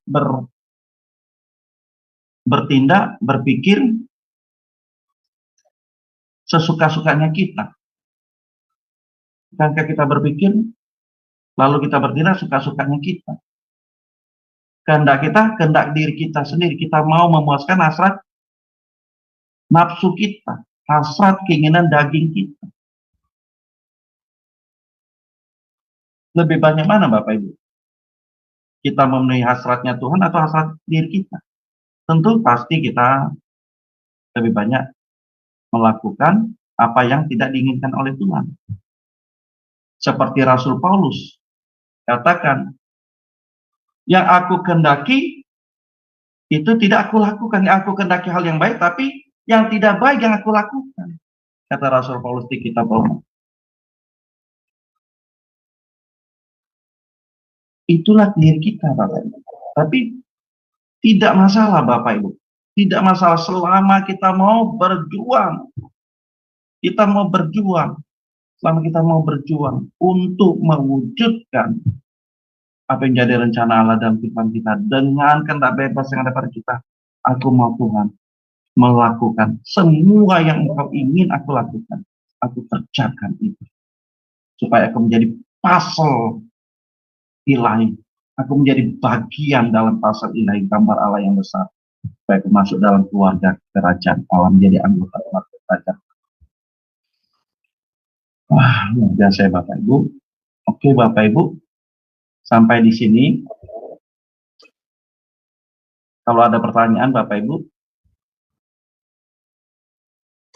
bertindak, berpikir sesuka-sukanya kita. Bukankah kita berpikir, lalu kita bertindak suka-sukanya kita. Kehendak kita, kehendak diri kita sendiri. Kita mau memuaskan hasrat nafsu kita, hasrat keinginan daging kita. Lebih banyak mana Bapak Ibu? Kita memenuhi hasratnya Tuhan atau hasrat diri kita? Tentu pasti kita lebih banyak melakukan apa yang tidak diinginkan oleh Tuhan. Seperti Rasul Paulus katakan, yang aku kehendaki itu tidak aku lakukan. Aku kehendaki hal yang baik, tapi yang tidak baik yang aku lakukan. Kata Rasul Paulus di kitab Roma. Itulah diri kita, Bapak Ibu. Tapi tidak masalah, Bapak Ibu. Tidak masalah selama kita mau berjuang. Kita mau berjuang. Selama kita mau berjuang untuk mewujudkan apa yang jadi rencana Allah dalam kehidupan kita dengan kehendak bebas yang ada pada kita. Aku mau Tuhan melakukan semua yang Engkau ingin aku lakukan. Aku kerjakan itu. Supaya aku menjadi pasal ilahi. Aku menjadi bagian dalam pasal ilahi, gambar Allah yang besar. Supaya aku masuk dalam keluarga kerajaan Allah, menjadi anggota keluarga kerajaan. Wah, luar biasa ya Bapak Ibu. Oke Bapak Ibu, sampai di sini. Kalau ada pertanyaan Bapak Ibu.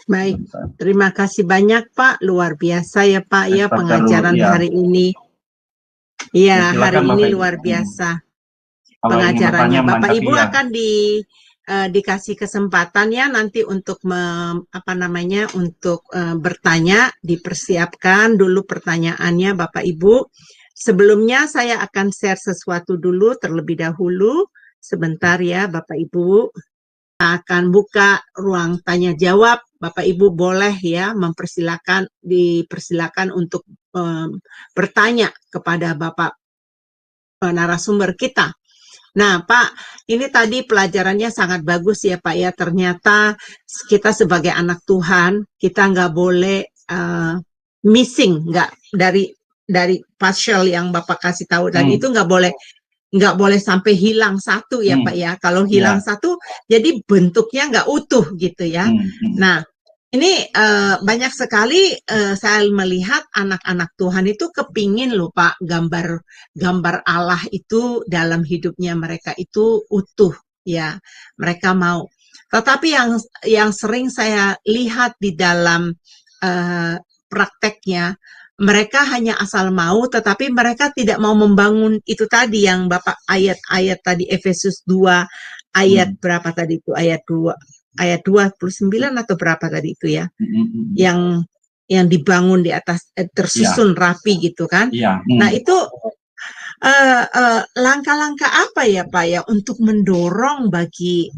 Baik, terima kasih banyak Pak. Luar biasa ya Pak ya pengajaran hari ini. Iya, hari ini luar biasa pengajarannya. Bapak Ibu akan dikasih kesempatan ya nanti untuk bertanya, dipersiapkan dulu pertanyaannya Bapak Ibu. Sebelumnya saya akan share sesuatu dulu terlebih dahulu. Sebentar ya Bapak Ibu. Kita akan buka ruang tanya jawab. Bapak Ibu boleh ya dipersilakan untuk bertanya kepada Bapak narasumber kita. Nah Pak, ini tadi pelajarannya sangat bagus ya Pak ya. Ternyata kita sebagai anak Tuhan, kita nggak boleh missing, nggak dari partial yang Bapak kasih tahu tadi itu nggak boleh sampai hilang satu ya Pak ya. Kalau hilang satu, jadi bentuknya nggak utuh gitu ya. Nah, ini banyak sekali saya melihat anak-anak Tuhan itu kepingin loh Pak, gambar Allah itu dalam hidupnya mereka itu utuh ya. Mereka mau. Tetapi yang sering saya lihat di dalam prakteknya, mereka hanya asal mau, tetapi mereka tidak mau membangun itu tadi yang Bapak ayat-ayat tadi Efesus 2 ayat berapa tadi itu? Ayat 29 atau berapa tadi itu ya? Yang dibangun di atas tersusun rapi gitu kan? Nah, itu langkah-langkah apa ya Pak ya untuk mendorong bagi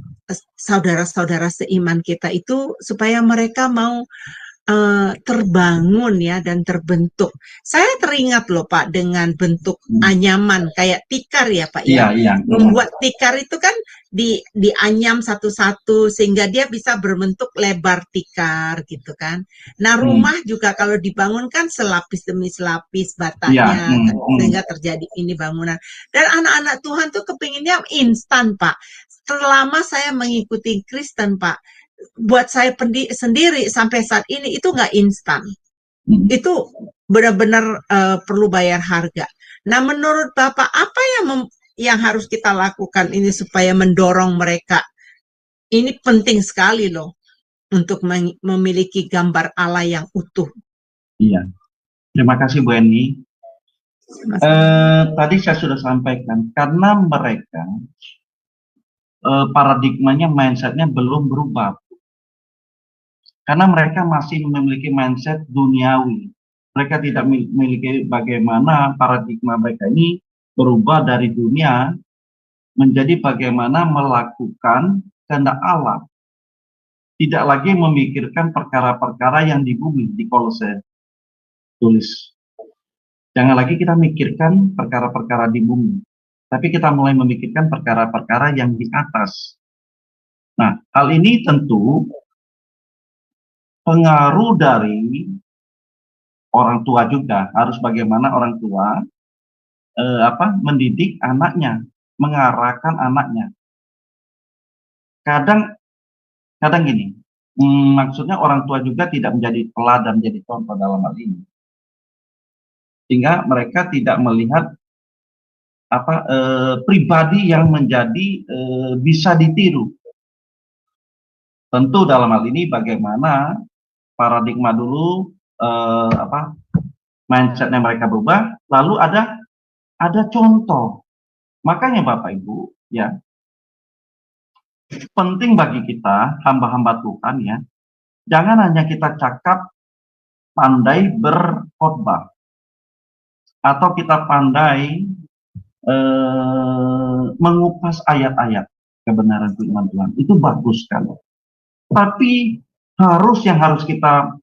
saudara-saudara seiman kita itu supaya mereka mau terbangun ya dan terbentuk. Saya teringat loh Pak dengan bentuk anyaman kayak tikar ya Pak ya. Membuat tikar itu kan dianyam satu-satu sehingga dia bisa berbentuk lebar tikar gitu kan. Nah rumah juga kalau dibangun kan selapis demi selapis batanya sehingga terjadi ini bangunan. Dan anak-anak Tuhan tuh kepinginnya instan Pak. Selama saya mengikuti Kristen Pak, buat saya sendiri sampai saat ini itu nggak instan. Itu benar-benar perlu bayar harga. Nah, menurut Bapak apa yang harus kita lakukan ini supaya mendorong mereka? Ini penting sekali loh untuk memiliki gambar Allah yang utuh. Iya. Terima kasih Bu Eni. Tadi saya sudah sampaikan karena mereka paradigmanya, mindsetnya belum berubah. Karena mereka masih memiliki mindset duniawi. Mereka tidak memiliki bagaimana paradigma mereka ini berubah dari dunia menjadi bagaimana melakukan kehendak Allah. Tidak lagi memikirkan perkara-perkara yang di bumi, di Kolose tulis. Jangan lagi kita mikirkan perkara-perkara di bumi, tapi kita mulai memikirkan perkara-perkara yang di atas. Nah, hal ini tentu pengaruh dari orang tua juga. Harus bagaimana orang tua mendidik anaknya, mengarahkan anaknya. Kadang gini, maksudnya orang tua juga tidak menjadi teladan, menjadi contoh dalam hal ini, sehingga mereka tidak melihat pribadi yang menjadi bisa ditiru. Tentu dalam hal ini bagaimana paradigma dulu mindsetnya mereka berubah, lalu ada contoh. Makanya Bapak Ibu ya, penting bagi kita, hamba-hamba Tuhan ya, jangan hanya kita cakap pandai berkhotbah, atau kita pandai mengupas ayat-ayat kebenaran firman Tuhan. Itu bagus kan. Tapi yang harus kita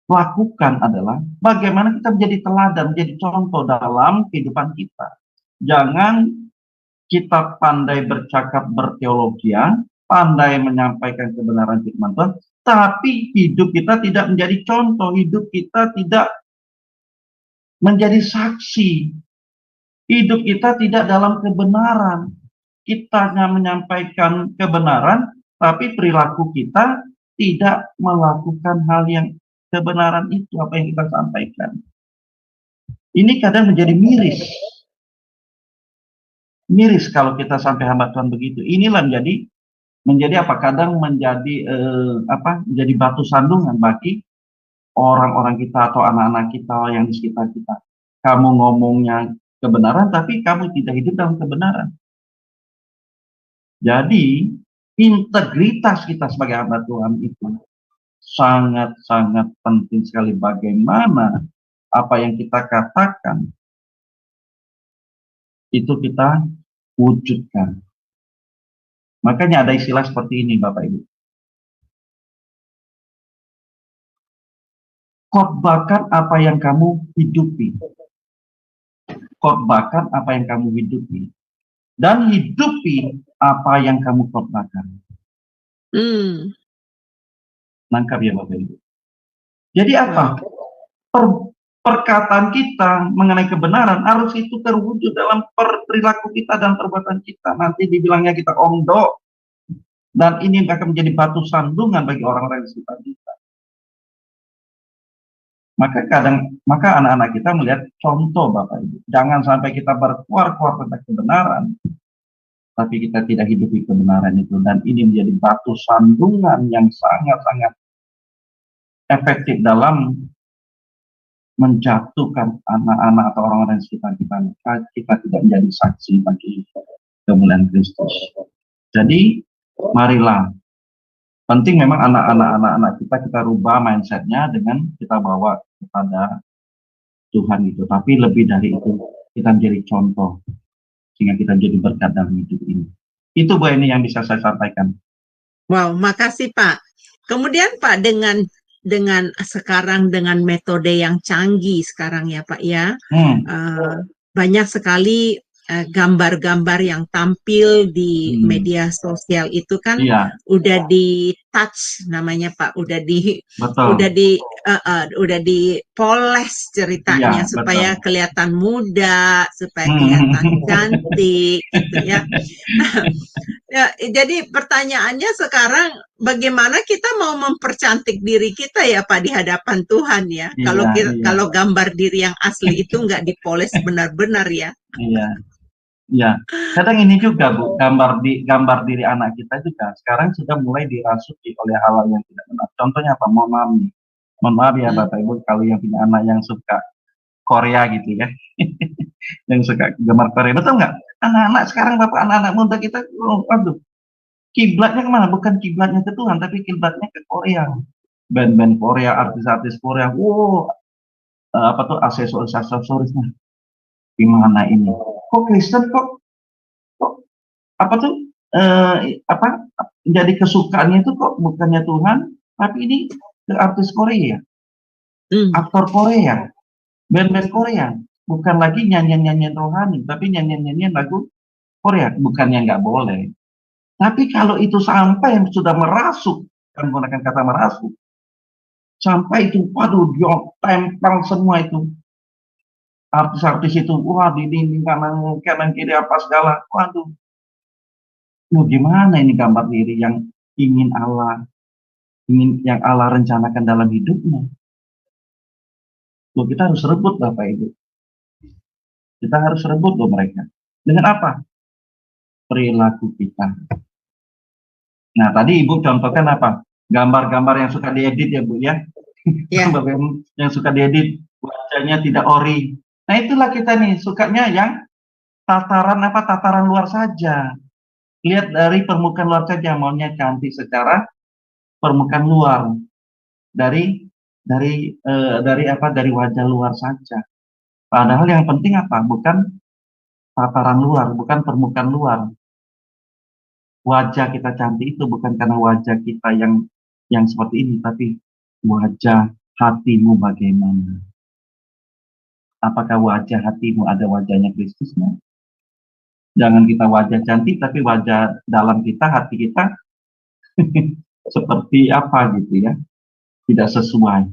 lakukan adalah bagaimana kita menjadi teladan, menjadi contoh dalam kehidupan kita. Jangan kita pandai bercakap berteologian, pandai menyampaikan kebenaran firman Tuhan, tapi hidup kita tidak menjadi contoh, hidup kita tidak menjadi saksi, hidup kita tidak dalam kebenaran. Kita hanya menyampaikan kebenaran, tapi perilaku kita tidak melakukan hal yang kebenaran itu, apa yang kita sampaikan. Ini kadang menjadi miris. Miris kalau kita sampai hamba Tuhan begitu. Inilah menjadi apa? Kadang menjadi menjadi batu sandungan bagi orang-orang kita atau anak-anak kita yang di sekitar kita. Kamu ngomongnya kebenaran, tapi kamu tidak hidup dalam kebenaran. Jadi, integritas kita sebagai hamba Tuhan itu sangat-sangat penting sekali. Bagaimana apa yang kita katakan itu kita wujudkan. Makanya ada istilah seperti ini, Bapak Ibu. Khotbahkan apa yang kamu hidupi. Khotbahkan apa yang kamu hidupi. Dan hidupi apa yang kamu khotbahkan. Nangkap ya Bapak Ibu. Jadi apa? Perkataan kita mengenai kebenaran harus itu terwujud dalam perilaku kita dan perbuatan kita. Nanti dibilangnya kita omdo. Dan ini akan menjadi batu sandungan bagi orang-orang di sekitar kita. Maka anak-anak kita melihat contoh Bapak Ibu. Jangan sampai kita berkuar-kuar tentang kebenaran, tapi kita tidak hidupi kebenaran itu. Dan ini menjadi batu sandungan yang sangat-sangat efektif dalam menjatuhkan anak-anak atau orang-orang di sekitar kita. Kita tidak menjadi saksi bagi kemuliaan Kristus. Jadi, marilah. Penting memang anak-anak kita rubah mindsetnya dengan kita bawa kepada Tuhan itu. Tapi lebih dari itu, kita menjadi contoh. Sehingga kita jadi berkat dalam hidup ini. Itu Bu Eni yang bisa saya sampaikan. Wow, makasih Pak. Kemudian Pak, dengan sekarang dengan metode yang canggih sekarang ya Pak ya, banyak sekali gambar-gambar yang tampil di media sosial itu kan udah di touch namanya Pak, udah dipoles ceritanya supaya kelihatan muda, supaya kelihatan cantik gitu ya. Ya, jadi pertanyaannya sekarang bagaimana kita mau mempercantik diri kita ya Pak di hadapan Tuhan ya. Kalau gambar diri yang asli itu nggak dipoles benar-benar ya. Iya, kadang ini juga Bu, gambar diri anak kita juga sekarang sudah mulai dirasuki oleh hal-hal yang tidak benar. Contohnya apa? Mohon maaf ya Bapak Ibu, kalau yang punya anak yang suka Korea gitu ya, yang suka gambar Korea, betul nggak? Anak-anak sekarang Bapak, anak-anak muda kita, aduh, kiblatnya kemana? Bukan kiblatnya ke Tuhan, tapi kiblatnya ke Korea. Band-band Korea, artis-artis Korea, aksesorisnya. Gimana ini? Kok Kristen kok jadi kesukaannya itu kok bukannya Tuhan, tapi ini ke artis Korea, aktor Korea, band-band Korea, bukan lagi nyanyian-nyanyian rohani, tapi nyanyian-nyanyian lagu Korea. Bukannya nggak boleh, tapi kalau itu sampai sudah merasuk, kan menggunakan kata merasuk, sampai itu, waduh, dia tempel semua itu. Artis-artis itu, wah di dinding kanan kiri apa segala, waduh. Gimana ini gambar diri yang yang Allah rencanakan dalam hidupnya? Kita harus rebut Bapak Ibu. Kita harus rebut mereka. Dengan apa? Perilaku kita. Nah tadi Ibu contohkan apa? Gambar-gambar yang suka diedit ya Bu ya. Yang suka diedit, wajahnya tidak ori. Nah itulah kita nih, sukanya yang tataran luar saja. lihat dari permukaan luar saja, maunya cantik secara permukaan luar, dari wajah luar saja. Padahal yang penting apa? Bukan tataran luar, bukan permukaan luar. Wajah kita cantik itu bukan karena wajah kita yang seperti ini, tapi wajah hatimu bagaimana? Apakah wajah hatimu ada wajahnya Kristus? Jangan kita wajah cantik, tapi wajah dalam kita, hati kita seperti apa gitu ya, tidak sesuai.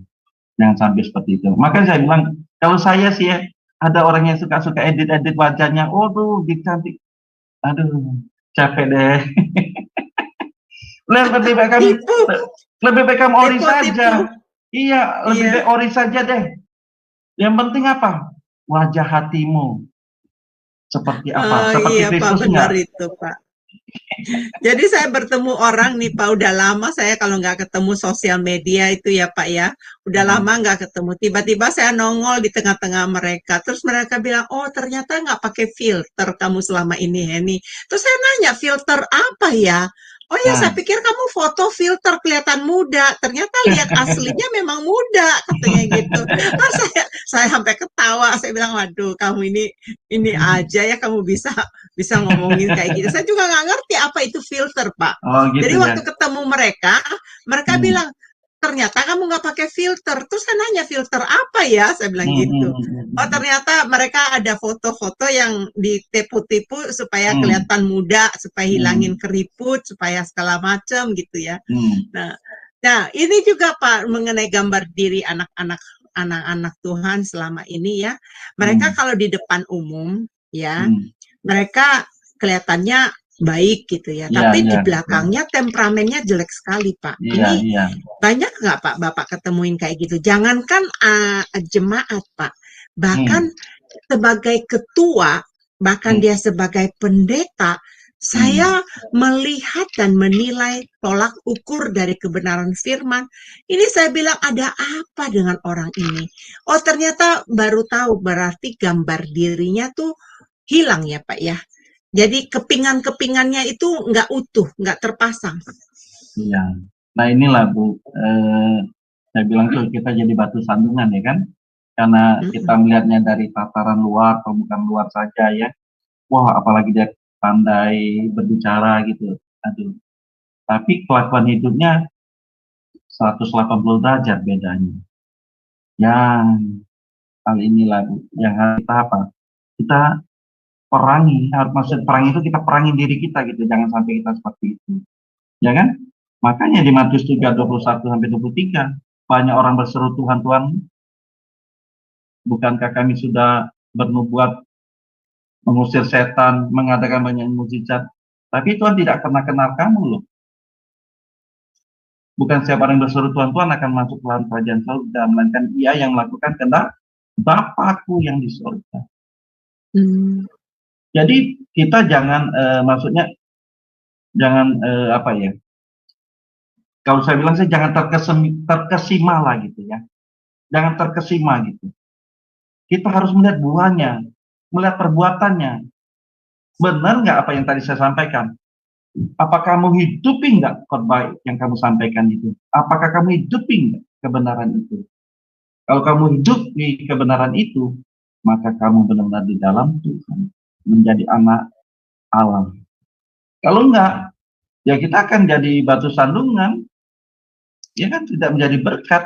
Jangan sampai seperti itu. Makanya saya bilang, kalau saya sih ya, ada orang yang suka-suka edit-edit wajahnya, oh tuh cantik, aduh capek deh. lebih baik kamu ori saja. Iya, lebih baik ori saja deh. Yang penting apa? Wajah hatimu seperti apa? Seperti Kristus, Pak, benar itu, Pak. Jadi saya bertemu orang nih, Pak, udah lama saya kalau nggak ketemu sosial media itu ya, Pak ya. Udah lama nggak ketemu. Tiba-tiba saya nongol di tengah-tengah mereka. Terus mereka bilang, oh ternyata nggak pakai filter kamu selama ini, Heni. Terus saya nanya, filter apa ya? Oh ya, saya pikir kamu foto filter kelihatan muda. Ternyata lihat aslinya memang muda, katanya gitu. Terus saya sampai ketawa. Saya bilang, waduh, kamu ini aja ya kamu bisa ngomongin kayak gitu. Saya juga nggak ngerti apa itu filter, Pak. Oh, gitu. Jadi waktu ketemu mereka bilang, ternyata kamu nggak pakai filter. Terus saya nanya, filter apa ya? Saya bilang gitu. Oh, ternyata mereka ada foto-foto yang ditipu-tipu supaya kelihatan muda, supaya hilangin keriput, supaya segala macam gitu ya. Nah, ini juga Pak mengenai gambar diri anak-anak Tuhan selama ini ya. Mereka kalau di depan umum ya, mereka kelihatannya baik gitu ya, tapi di belakangnya temperamennya jelek sekali, Pak. Ini banyak nggak Pak Bapak ketemuin kayak gitu? Jangankan jemaat, Pak, bahkan sebagai ketua, bahkan dia sebagai pendeta, saya melihat dan menilai tolak ukur dari kebenaran firman. Ini saya bilang, ada apa dengan orang ini? Oh, ternyata baru tahu berarti gambar dirinya tuh hilang ya, Pak ya. Jadi kepingan-kepingannya itu nggak utuh, nggak terpasang. Iya. Nah inilah Bu, saya bilang tuh kita jadi batu sandungan ya kan, karena kita melihatnya dari tataran luar, permukaan luar saja ya. Wah, apalagi dia pandai berbicara gitu. Aduh. Tapi kelakuan hidupnya 180 derajat bedanya. Yang hal inilah Bu, yang harus kita apa? Kita perangi, maksud perang itu kita perangin diri kita gitu, jangan sampai kita seperti itu, ya kan? Makanya di Matius 3:21-23 banyak orang berseru, Tuhan, Tuhan, bukankah kami sudah bernubuat, mengusir setan, mengadakan banyak mukjizat, tapi Tuhan tidak pernah kenal kamu loh. Bukan siapa yang berseru Tuhan, Tuhan akan masuk ke dalam kerajaan surga, melainkan ia yang melakukan kehendak Bapakku yang di surga. Jadi kita jangan, maksudnya jangan apa ya? Kalau saya bilang jangan terkesima lah gitu ya. Jangan terkesima gitu. Kita harus melihat buahnya, melihat perbuatannya. Benar nggak apa yang tadi saya sampaikan? Apakah kamu hidupi nggak khotbah yang kamu sampaikan itu? Apakah kamu hidupi nggak kebenaran itu? Kalau kamu hidup di kebenaran itu, maka kamu benar-benar di dalam Tuhan, menjadi anak Allah. Kalau enggak, ya kita akan jadi batu sandungan, ya kan, tidak menjadi berkat,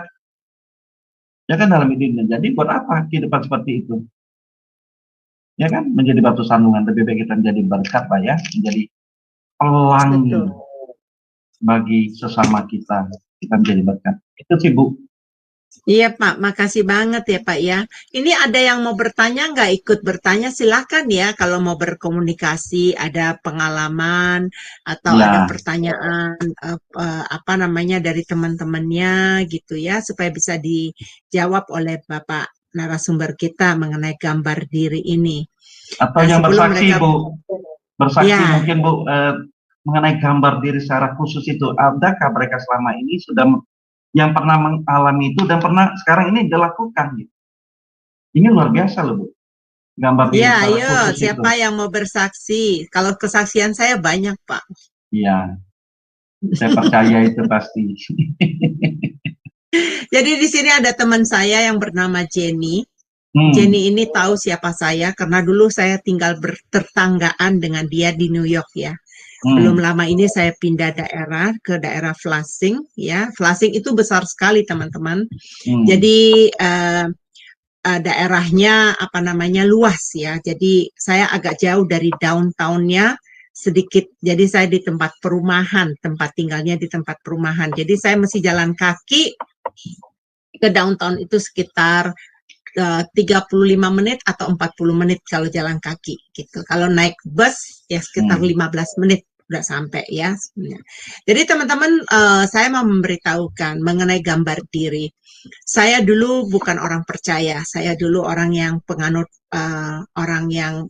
ya kan, dalam hidupnya. Jadi buat apa kehidupan seperti itu? Ya kan, menjadi batu sandungan. Lebih baik kita menjadi berkat Pak ya, menjadi pelangi bagi sesama kita menjadi berkat. Itu sih Bu. Iya Pak, makasih banget ya Pak ya. Ini ada yang mau bertanya nggak? Ikut bertanya silakan ya. Kalau mau berkomunikasi, ada pengalaman atau ada pertanyaan apa namanya dari teman-temannya gitu ya, supaya bisa dijawab oleh Bapak narasumber kita mengenai gambar diri ini. Atau yang bersaksi Bu, bersaksi mungkin Bu mengenai gambar diri secara khusus itu, adakah mereka selama ini sudah yang pernah mengalami itu dan pernah sekarang ini dilakukan gitu. Ini luar biasa loh Bu. gambar diri Ya, secara ayo, khusus itu. siapa yang mau bersaksi? Kalau kesaksian saya banyak, Pak. Iya, saya percaya itu pasti. Jadi di sini ada teman saya yang bernama Jenny. Jenny ini tahu siapa saya karena dulu saya tinggal bertetanggaan dengan dia di New York ya. Belum lama ini saya pindah daerah ke daerah Flushing ya. Flushing itu besar sekali teman-teman. Jadi daerahnya apa namanya luas ya. Jadi saya agak jauh dari downtown-nya sedikit. Jadi saya di tempat perumahan, tempat tinggalnya di tempat perumahan. Jadi saya mesti jalan kaki ke downtown itu sekitar 35 menit atau 40 menit kalau jalan kaki gitu. Kalau naik bus ya sekitar 15 menit udah sampai ya. Jadi teman-teman saya mau memberitahukan mengenai gambar diri. Saya dulu bukan orang percaya. Saya dulu orang yang penganut orang yang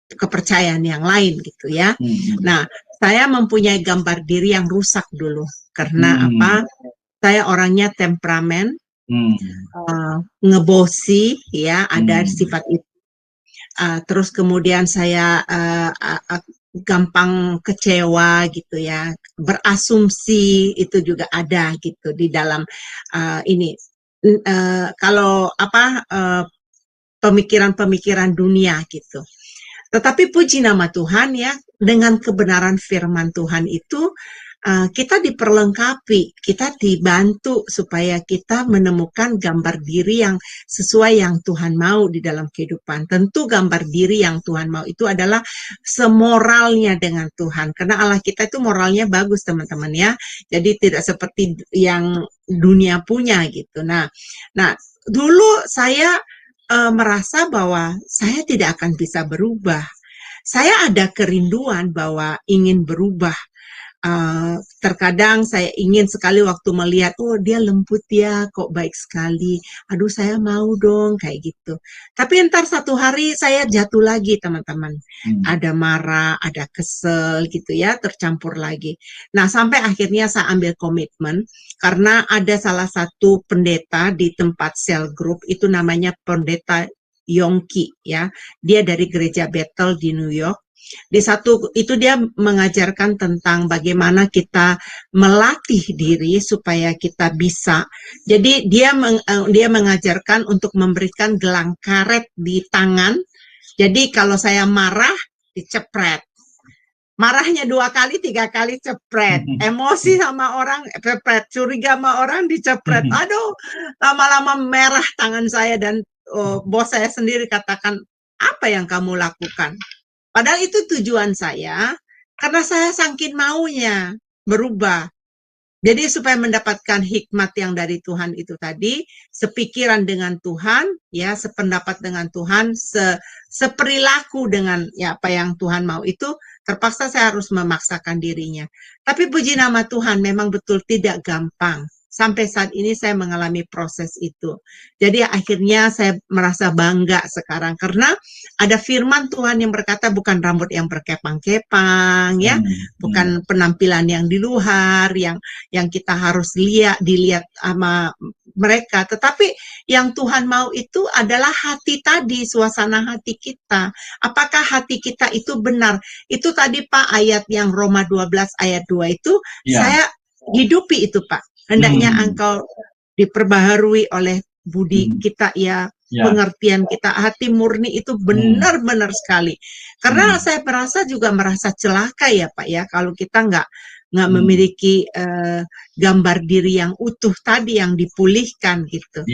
kepercayaan yang lain gitu ya. Nah, saya mempunyai gambar diri yang rusak dulu karena apa? Saya orangnya temperamen. Ngebosi ya ada sifat itu terus kemudian saya gampang kecewa gitu ya, berasumsi itu juga ada gitu di dalam ini kalau apa pemikiran-pemikiran dunia gitu. Tetapi puji nama Tuhan ya, dengan kebenaran firman Tuhan itu kita diperlengkapi, kita dibantu supaya kita menemukan gambar diri yang sesuai yang Tuhan mau di dalam kehidupan. Tentu gambar diri yang Tuhan mau itu adalah semoralnya dengan Tuhan. Karena Allah kita itu moralnya bagus teman-teman ya. Jadi tidak seperti yang dunia punya gitu. Nah dulu saya merasa bahwa saya tidak akan bisa berubah. Saya ada kerinduan bahwa ingin berubah. Terkadang saya ingin sekali waktu melihat, oh dia lembut ya, kok baik sekali. Aduh saya mau dong kayak gitu. Tapi entar satu hari saya jatuh lagi teman-teman. Ada marah, ada kesel gitu ya, tercampur lagi. Nah sampai akhirnya saya ambil komitmen karena ada salah satu pendeta di tempat cell group itu namanya pendeta Yongki ya. Dia dari gereja Bethel di New York. Di satu itu dia mengajarkan tentang bagaimana kita melatih diri supaya kita bisa. Jadi dia mengajarkan untuk memberikan gelang karet di tangan. Jadi kalau saya marah dicepret. Marahnya 2 kali, 3 kali cepret. Emosi sama orang cepret, curiga sama orang dicepret. Aduh, lama-lama merah tangan saya dan bos saya sendiri katakan, "Apa yang kamu lakukan?" Padahal itu tujuan saya, karena saya saking maunya berubah. Jadi supaya mendapatkan hikmat yang dari Tuhan itu tadi, sepikiran dengan Tuhan, ya sependapat dengan Tuhan, seperilaku dengan ya apa yang Tuhan mau itu, terpaksa saya harus memaksakan dirinya. Tapi puji nama Tuhan memang betul tidak gampang. Sampai saat ini saya mengalami proses itu. Jadi akhirnya saya merasa bangga sekarang karena ada firman Tuhan yang berkata bukan rambut yang berkepang-kepang ya, bukan penampilan yang di luar yang kita harus dilihat sama mereka, tetapi yang Tuhan mau itu adalah hati tadi, suasana hati kita. Apakah hati kita itu benar? Itu tadi Pak ayat yang Roma 12 ayat 2 itu saya hidupi itu Pak. Hendaknya engkau diperbaharui oleh budi kita ya, pengertian kita, hati murni itu benar-benar sekali. Karena saya merasa celaka ya Pak ya, kalau kita nggak memiliki gambar diri yang utuh tadi yang dipulihkan gitu.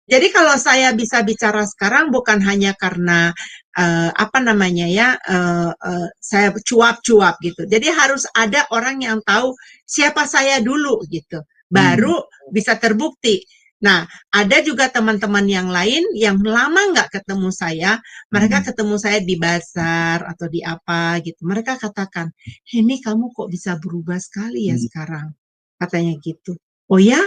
Jadi kalau saya bisa bicara sekarang bukan hanya karena saya cuap-cuap gitu. Jadi harus ada orang yang tahu siapa saya dulu gitu, baru bisa terbukti. Nah, ada juga teman-teman yang lain yang lama nggak ketemu saya, mereka ketemu saya di bazar atau di apa gitu. Mereka katakan, "Ini kamu kok bisa berubah sekali ya sekarang?" Katanya gitu. Oh ya?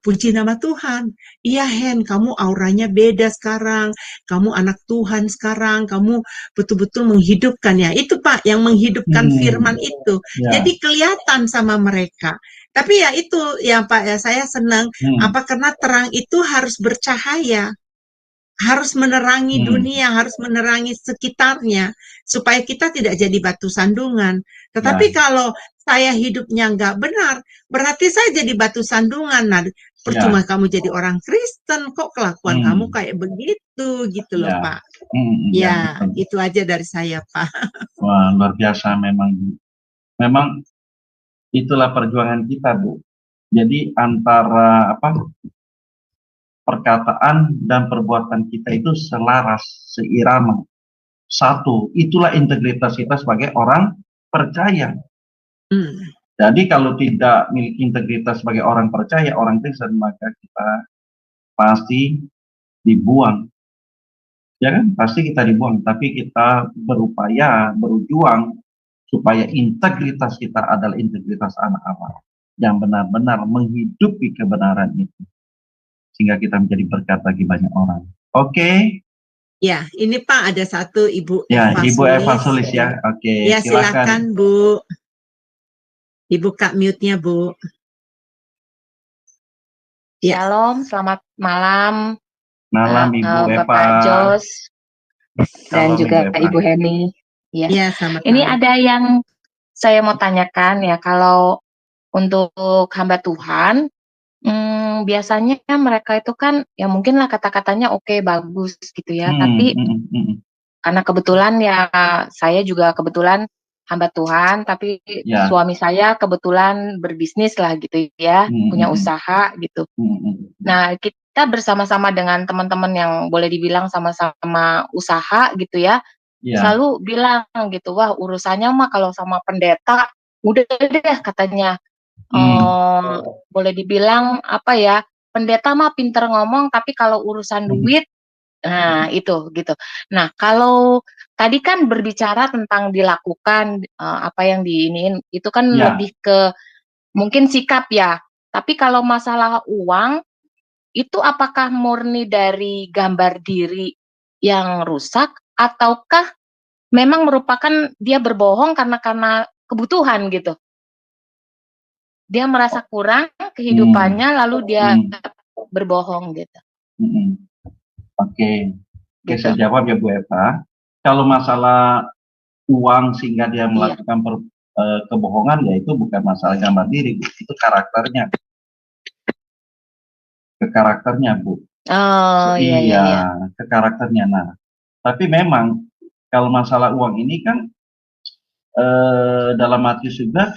Puji nama Tuhan. Iya Hen, kamu auranya beda sekarang. Kamu anak Tuhan sekarang. Kamu betul-betul menghidupkan ya. Itu Pak, yang menghidupkan firman itu. Jadi kelihatan sama mereka. Tapi ya itu ya Pak, ya saya senang. Karena terang itu harus bercahaya. harus menerangi Hmm. dunia, harus menerangi sekitarnya, supaya kita tidak jadi batu sandungan. Tetapi Ya, kalau saya hidupnya nggak benar, berarti saya jadi batu sandungan. Nah, percuma ya, kamu jadi orang Kristen, kok kelakuan kamu kayak begitu, gitu loh, ya, Pak. ya, Ya, betul. itu aja dari saya, Pak. Wah, luar biasa memang. Memang itulah perjuangan kita, Bu. Jadi antara perkataan dan perbuatan kita itu selaras, seirama, satu. Itulah integritas kita sebagai orang percaya. Hmm. Jadi kalau tidak memiliki integritas sebagai orang percaya, orang Kristen, maka kita pasti dibuang. Ya kan? Pasti kita dibuang. Tapi kita berupaya, berjuang supaya integritas kita adalah integritas anak Allah yang benar-benar menghidupi kebenaran itu. Sehingga kita menjadi berkat bagi banyak orang. Oke. Ya, ini Pak ada satu Ibu Ya, Eva Ibu Eva Sulis. Sulis ya. Oke, Ya, silakan Bu. Dibuka mute-nya, Bu. Ya. Shalom, selamat malam. Malam Ibu Eva. Bapak Jos dan Shalom, juga Ibu Eva. Ibu Heni. Ya. Ya, selamat Ini malam. ada yang saya mau tanyakan ya, kalau untuk hamba Tuhan, biasanya mereka itu kan ya mungkin lah kata-katanya oke, bagus gitu ya, tapi karena kebetulan ya saya juga kebetulan hamba Tuhan, tapi Ya. suami saya kebetulan berbisnis lah gitu ya, punya usaha gitu. Nah, kita bersama-sama dengan teman-teman yang boleh dibilang sama-sama usaha gitu ya, selalu bilang gitu, wah urusannya mah kalau sama pendeta, udah deh katanya. Boleh dibilang apa ya, pendeta mah pinter ngomong, tapi kalau urusan duit, nah itu gitu. Nah, kalau tadi kan berbicara tentang dilakukan apa yang diiniin, itu kan lebih ke mungkin sikap ya. Tapi kalau masalah uang, itu apakah murni dari gambar diri yang rusak, ataukah memang merupakan dia berbohong karena kebutuhan gitu? Dia merasa kurang kehidupannya, lalu dia berbohong gitu. Oke, saya jawab ya Bu Eva. Kalau masalah uang sehingga dia melakukan kebohongan, ya itu bukan masalah gambar diri, Bu. Itu karakternya. Ke karakternya, Bu. Oh iya. Ke karakternya. Nah, tapi memang kalau masalah uang ini kan dalam Matius juga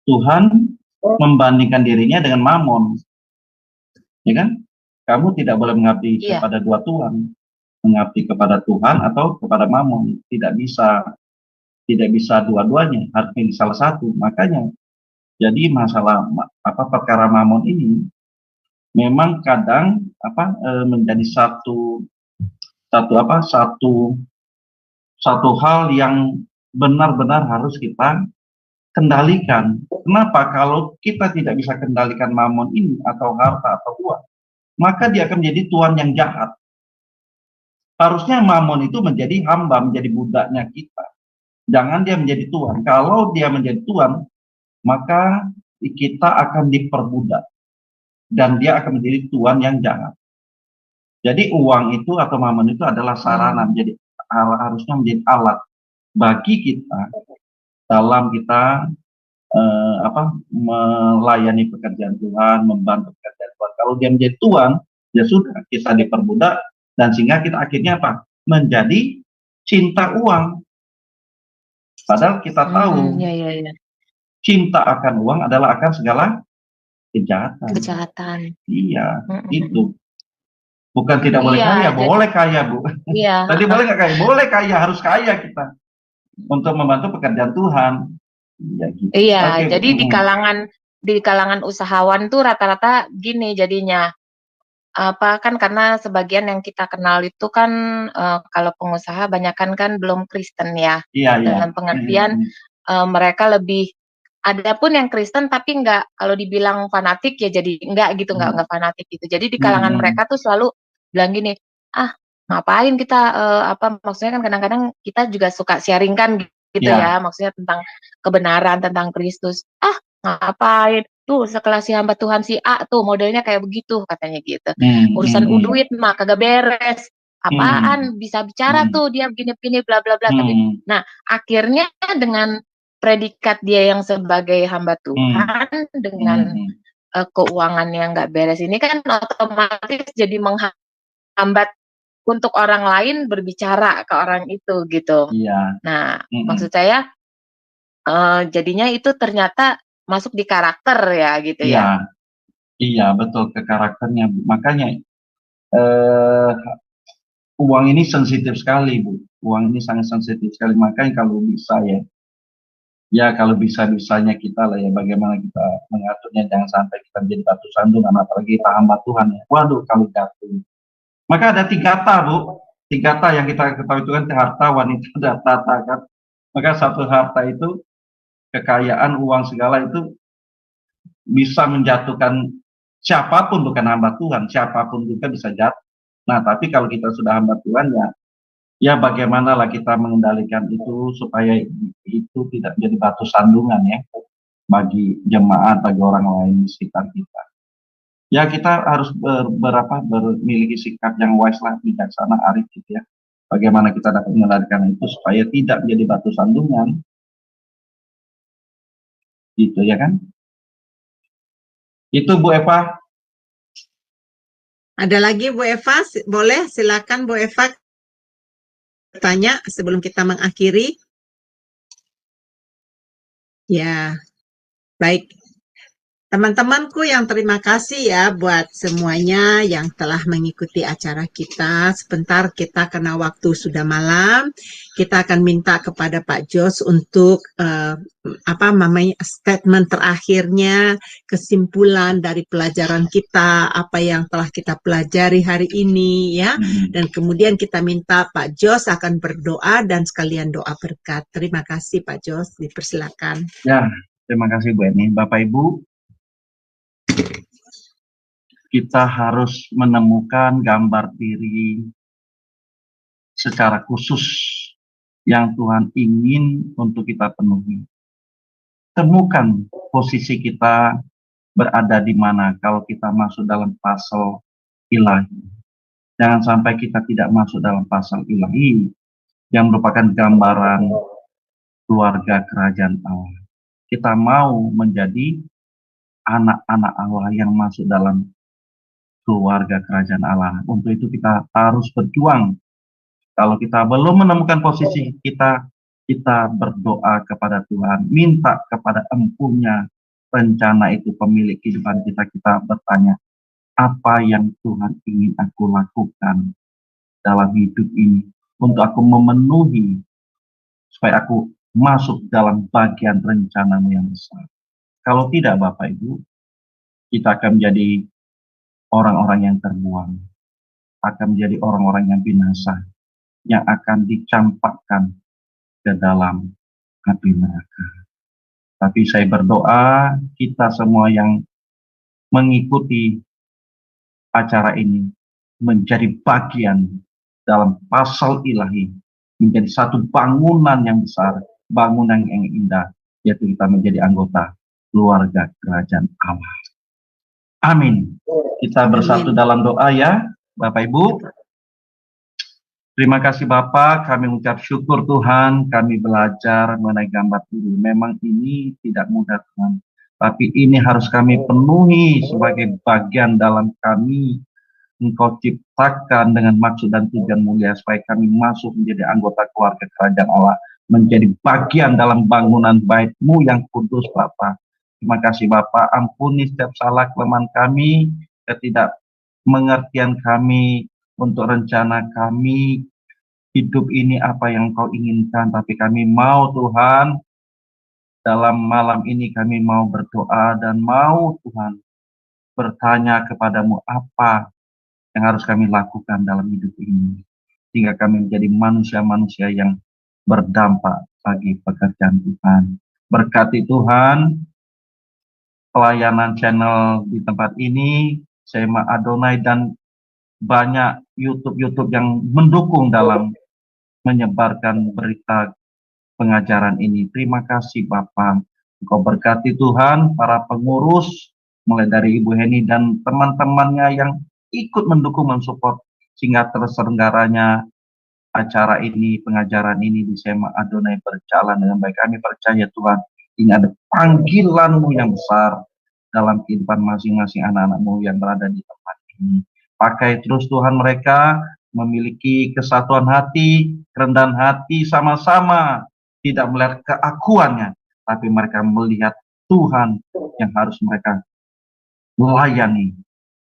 Tuhan membandingkan dirinya dengan Mamon, ya kan? Kamu tidak boleh mengabdi kepada dua Tuhan, mengabdi kepada Tuhan atau kepada Mamon, tidak bisa dua-duanya, harus pilih salah satu. Makanya, jadi masalah perkara Mamon ini memang kadang menjadi satu hal yang benar-benar harus kita kendalikan. Kenapa? Kalau kita tidak bisa kendalikan mamon ini atau harta atau uang, maka dia akan menjadi tuan yang jahat. Harusnya mamon itu menjadi hamba, menjadi budaknya kita. Jangan dia menjadi tuan. Kalau dia menjadi tuan, maka kita akan diperbudak. Dan dia akan menjadi tuan yang jahat. Jadi uang itu atau mamon itu adalah sarana, harusnya menjadi alat bagi kita dalam kita melayani pekerjaan Tuhan, membantu pekerjaan Tuhan. Kalau dia menjadi tuan, ya sudah, kita diperbudak, dan sehingga kita akhirnya menjadi cinta uang. Padahal kita tahu cinta akan uang adalah akan segala kejahatan. Iya, itu. Bukan tidak boleh kaya, boleh kaya, Bu. Iya. Tadi boleh nggak kaya? Boleh kaya, harus kaya kita untuk membantu pekerjaan Tuhan. Ya, gitu. Iya, jadi di kalangan usahawan tuh rata-rata gini jadinya. Kan karena sebagian yang kita kenal itu kan kalau pengusaha banyakan kan belum Kristen ya. Iya. Dalam pengertian mereka lebih, ada pun yang Kristen tapi nggak, kalau dibilang fanatik ya jadi enggak gitu, nggak fanatik gitu. Jadi di kalangan mereka tuh selalu bilang gini, ngapain kita maksudnya kan kadang-kadang kita juga suka sharing kan gitu ya, maksudnya tentang kebenaran, tentang Kristus. Ngapain tuh sekelas si hamba Tuhan si A tuh modelnya kayak begitu katanya gitu. Urusan duit mah kagak beres. apaan bisa bicara tuh dia begini-begini bla bla bla. Tapi nah akhirnya dengan predikat dia yang sebagai hamba Tuhan dengan keuangan yang nggak beres ini kan otomatis jadi menghambat untuk orang lain berbicara ke orang itu gitu. Iya. Nah maksud saya jadinya itu ternyata masuk di karakter ya gitu ya. Iya betul, ke karakternya. Makanya uang ini sensitif sekali, Bu. Uang ini sangat sensitif sekali. Makanya kalau bisa ya kalau bisa-bisanya kita lah ya, bagaimana kita mengaturnya, jangan sampai kita menjadi batu sandungan, apalagi kita hamba Tuhan ya. Waduh, kalau jatuh. Maka ada 3 kata, Bu. 3 kata yang kita ketahui itu kan harta, wanita, dan tata kan. Maka satu harta itu, kekayaan, uang segala itu bisa menjatuhkan siapapun, bukan hamba Tuhan, siapapun juga bisa jatuh. Nah, tapi kalau kita sudah hamba Tuhan ya bagaimanalah kita mengendalikan itu supaya itu tidak menjadi batu sandungan ya bagi jemaat, bagi orang lain di sekitar kita. Ya kita harus memiliki sikap yang wise lah, bijaksana, arif gitu ya. Bagaimana kita dapat mengendalikan itu supaya tidak menjadi batu sandungan. Gitu ya kan? Itu Bu Eva. Ada lagi Bu Eva? Boleh, silakan Bu Eva tanya sebelum kita mengakhiri. Ya, baik. Teman-temanku yang terima kasih ya buat semuanya yang telah mengikuti acara kita. Sebentar kita karena waktu sudah malam, kita akan minta kepada Pak Jos untuk statement terakhirnya, kesimpulan dari pelajaran kita, apa yang telah kita pelajari hari ini ya. Dan kemudian kita minta Pak Jos akan berdoa dan sekalian doa berkat. Terima kasih Pak Jos, dipersilakan. Ya, terima kasih Bu Eni. Bapak Ibu, kita harus menemukan gambar diri secara khusus yang Tuhan ingin untuk kita penuhi. Temukan posisi kita berada di mana kalau kita masuk dalam pasal ilahi. Jangan sampai kita tidak masuk dalam pasal ilahi yang merupakan gambaran keluarga kerajaan Allah. Kita mau menjadi anak-anak Allah yang masuk dalam keluarga kerajaan Allah. Untuk itu kita harus berjuang. Kalau kita belum menemukan posisi kita, kita berdoa kepada Tuhan, minta kepada Empunya rencana itu, pemilik kehidupan kita. Kita bertanya, apa yang Tuhan ingin aku lakukan dalam hidup ini untuk aku memenuhi supaya aku masuk dalam bagian rencana-Mu yang besar. Kalau tidak Bapak Ibu, kita akan menjadi orang-orang yang terbuang, akan menjadi orang-orang yang binasa, yang akan dicampakkan ke dalam api neraka. Tapi saya berdoa kita semua yang mengikuti acara ini menjadi bagian dalam pasal ilahi, menjadi satu bangunan yang besar, bangunan yang indah, yaitu kita menjadi anggota keluarga kerajaan Allah. Amin. Kita bersatu dalam doa ya, Bapak Ibu. Terima kasih Bapak, kami mengucap syukur Tuhan, kami belajar mengenai gambar diri. Memang ini tidak mudah Tuhan, tapi ini harus kami penuhi sebagai bagian dalam kami. Engkau ciptakan dengan maksud dan tujuan mulia supaya kami masuk menjadi anggota keluarga kerajaan Allah, menjadi bagian dalam bangunan bait-Mu yang kudus Bapak. Terima kasih Bapak, ampuni setiap salah kelemahan kami, ketidakmengertian kami untuk rencana kami hidup ini apa yang Kau inginkan, tapi kami mau Tuhan, dalam malam ini kami mau berdoa dan mau Tuhan bertanya kepadamu apa yang harus kami lakukan dalam hidup ini, sehingga kami menjadi manusia-manusia yang berdampak bagi pekerjaan Tuhan. Berkati Tuhan pelayanan channel di tempat ini, Sema Adonai dan banyak YouTube yang mendukung dalam menyebarkan berita pengajaran ini. Terima kasih Bapak. Engkau berkati Tuhan para pengurus, mulai dari Ibu Heni dan teman-temannya yang ikut mendukung, mensupport sehingga terselenggaranya acara ini, pengajaran ini di Sema Adonai berjalan dengan baik. Kami percaya Tuhan, ini ada panggilan-Mu yang besar dalam kehidupan masing-masing anak-anak-Mu yang berada di tempat ini. Pakai terus Tuhan mereka memiliki kesatuan hati, kerendahan hati sama-sama, tidak melihat keakuannya, tapi mereka melihat Tuhan yang harus mereka melayani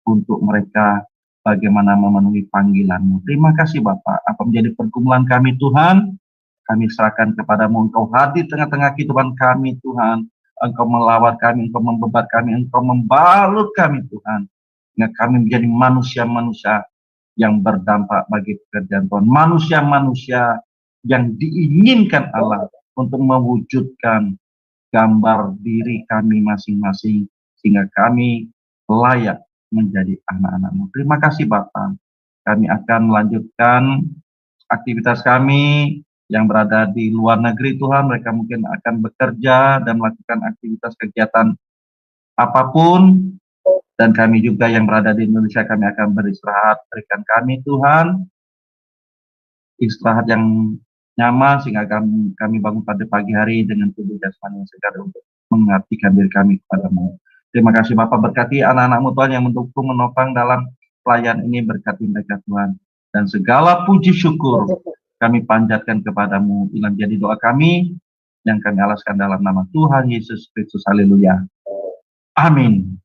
untuk mereka bagaimana memenuhi panggilan-Mu. Terima kasih Bapak, apa menjadi pergumulan kami Tuhan, kami serahkan kepadamu. Engkau hadir tengah-tengah kehidupan kami Tuhan, Engkau melawat kami, Engkau membebat kami, Engkau membalut kami Tuhan, sehingga kami menjadi manusia-manusia yang berdampak bagi pekerjaan Tuhan, manusia-manusia yang diinginkan Allah untuk mewujudkan gambar diri kami masing-masing, sehingga kami layak menjadi anak-anak-Mu. Terima kasih Bapak. Kami akan melanjutkan aktivitas kami yang berada di luar negeri Tuhan. Mereka mungkin akan bekerja dan melakukan aktivitas kegiatan apapun. Dan kami juga yang berada di Indonesia, kami akan beristirahat. Berikan kami Tuhan istirahat yang nyaman, sehingga kami bangun pada pagi hari dengan tubuh jasmani yang segar untuk mengabdikan diri kami kepadamu. Terima kasih Bapak, berkati anak-anak-Mu Tuhan yang mendukung, menopang dalam pelayan ini, berkati mereka Tuhan. Dan segala puji syukur kami panjatkan kepadamu. Inilah jadi doa kami yang kami alaskan dalam nama Tuhan Yesus Kristus. Haleluya. Amin.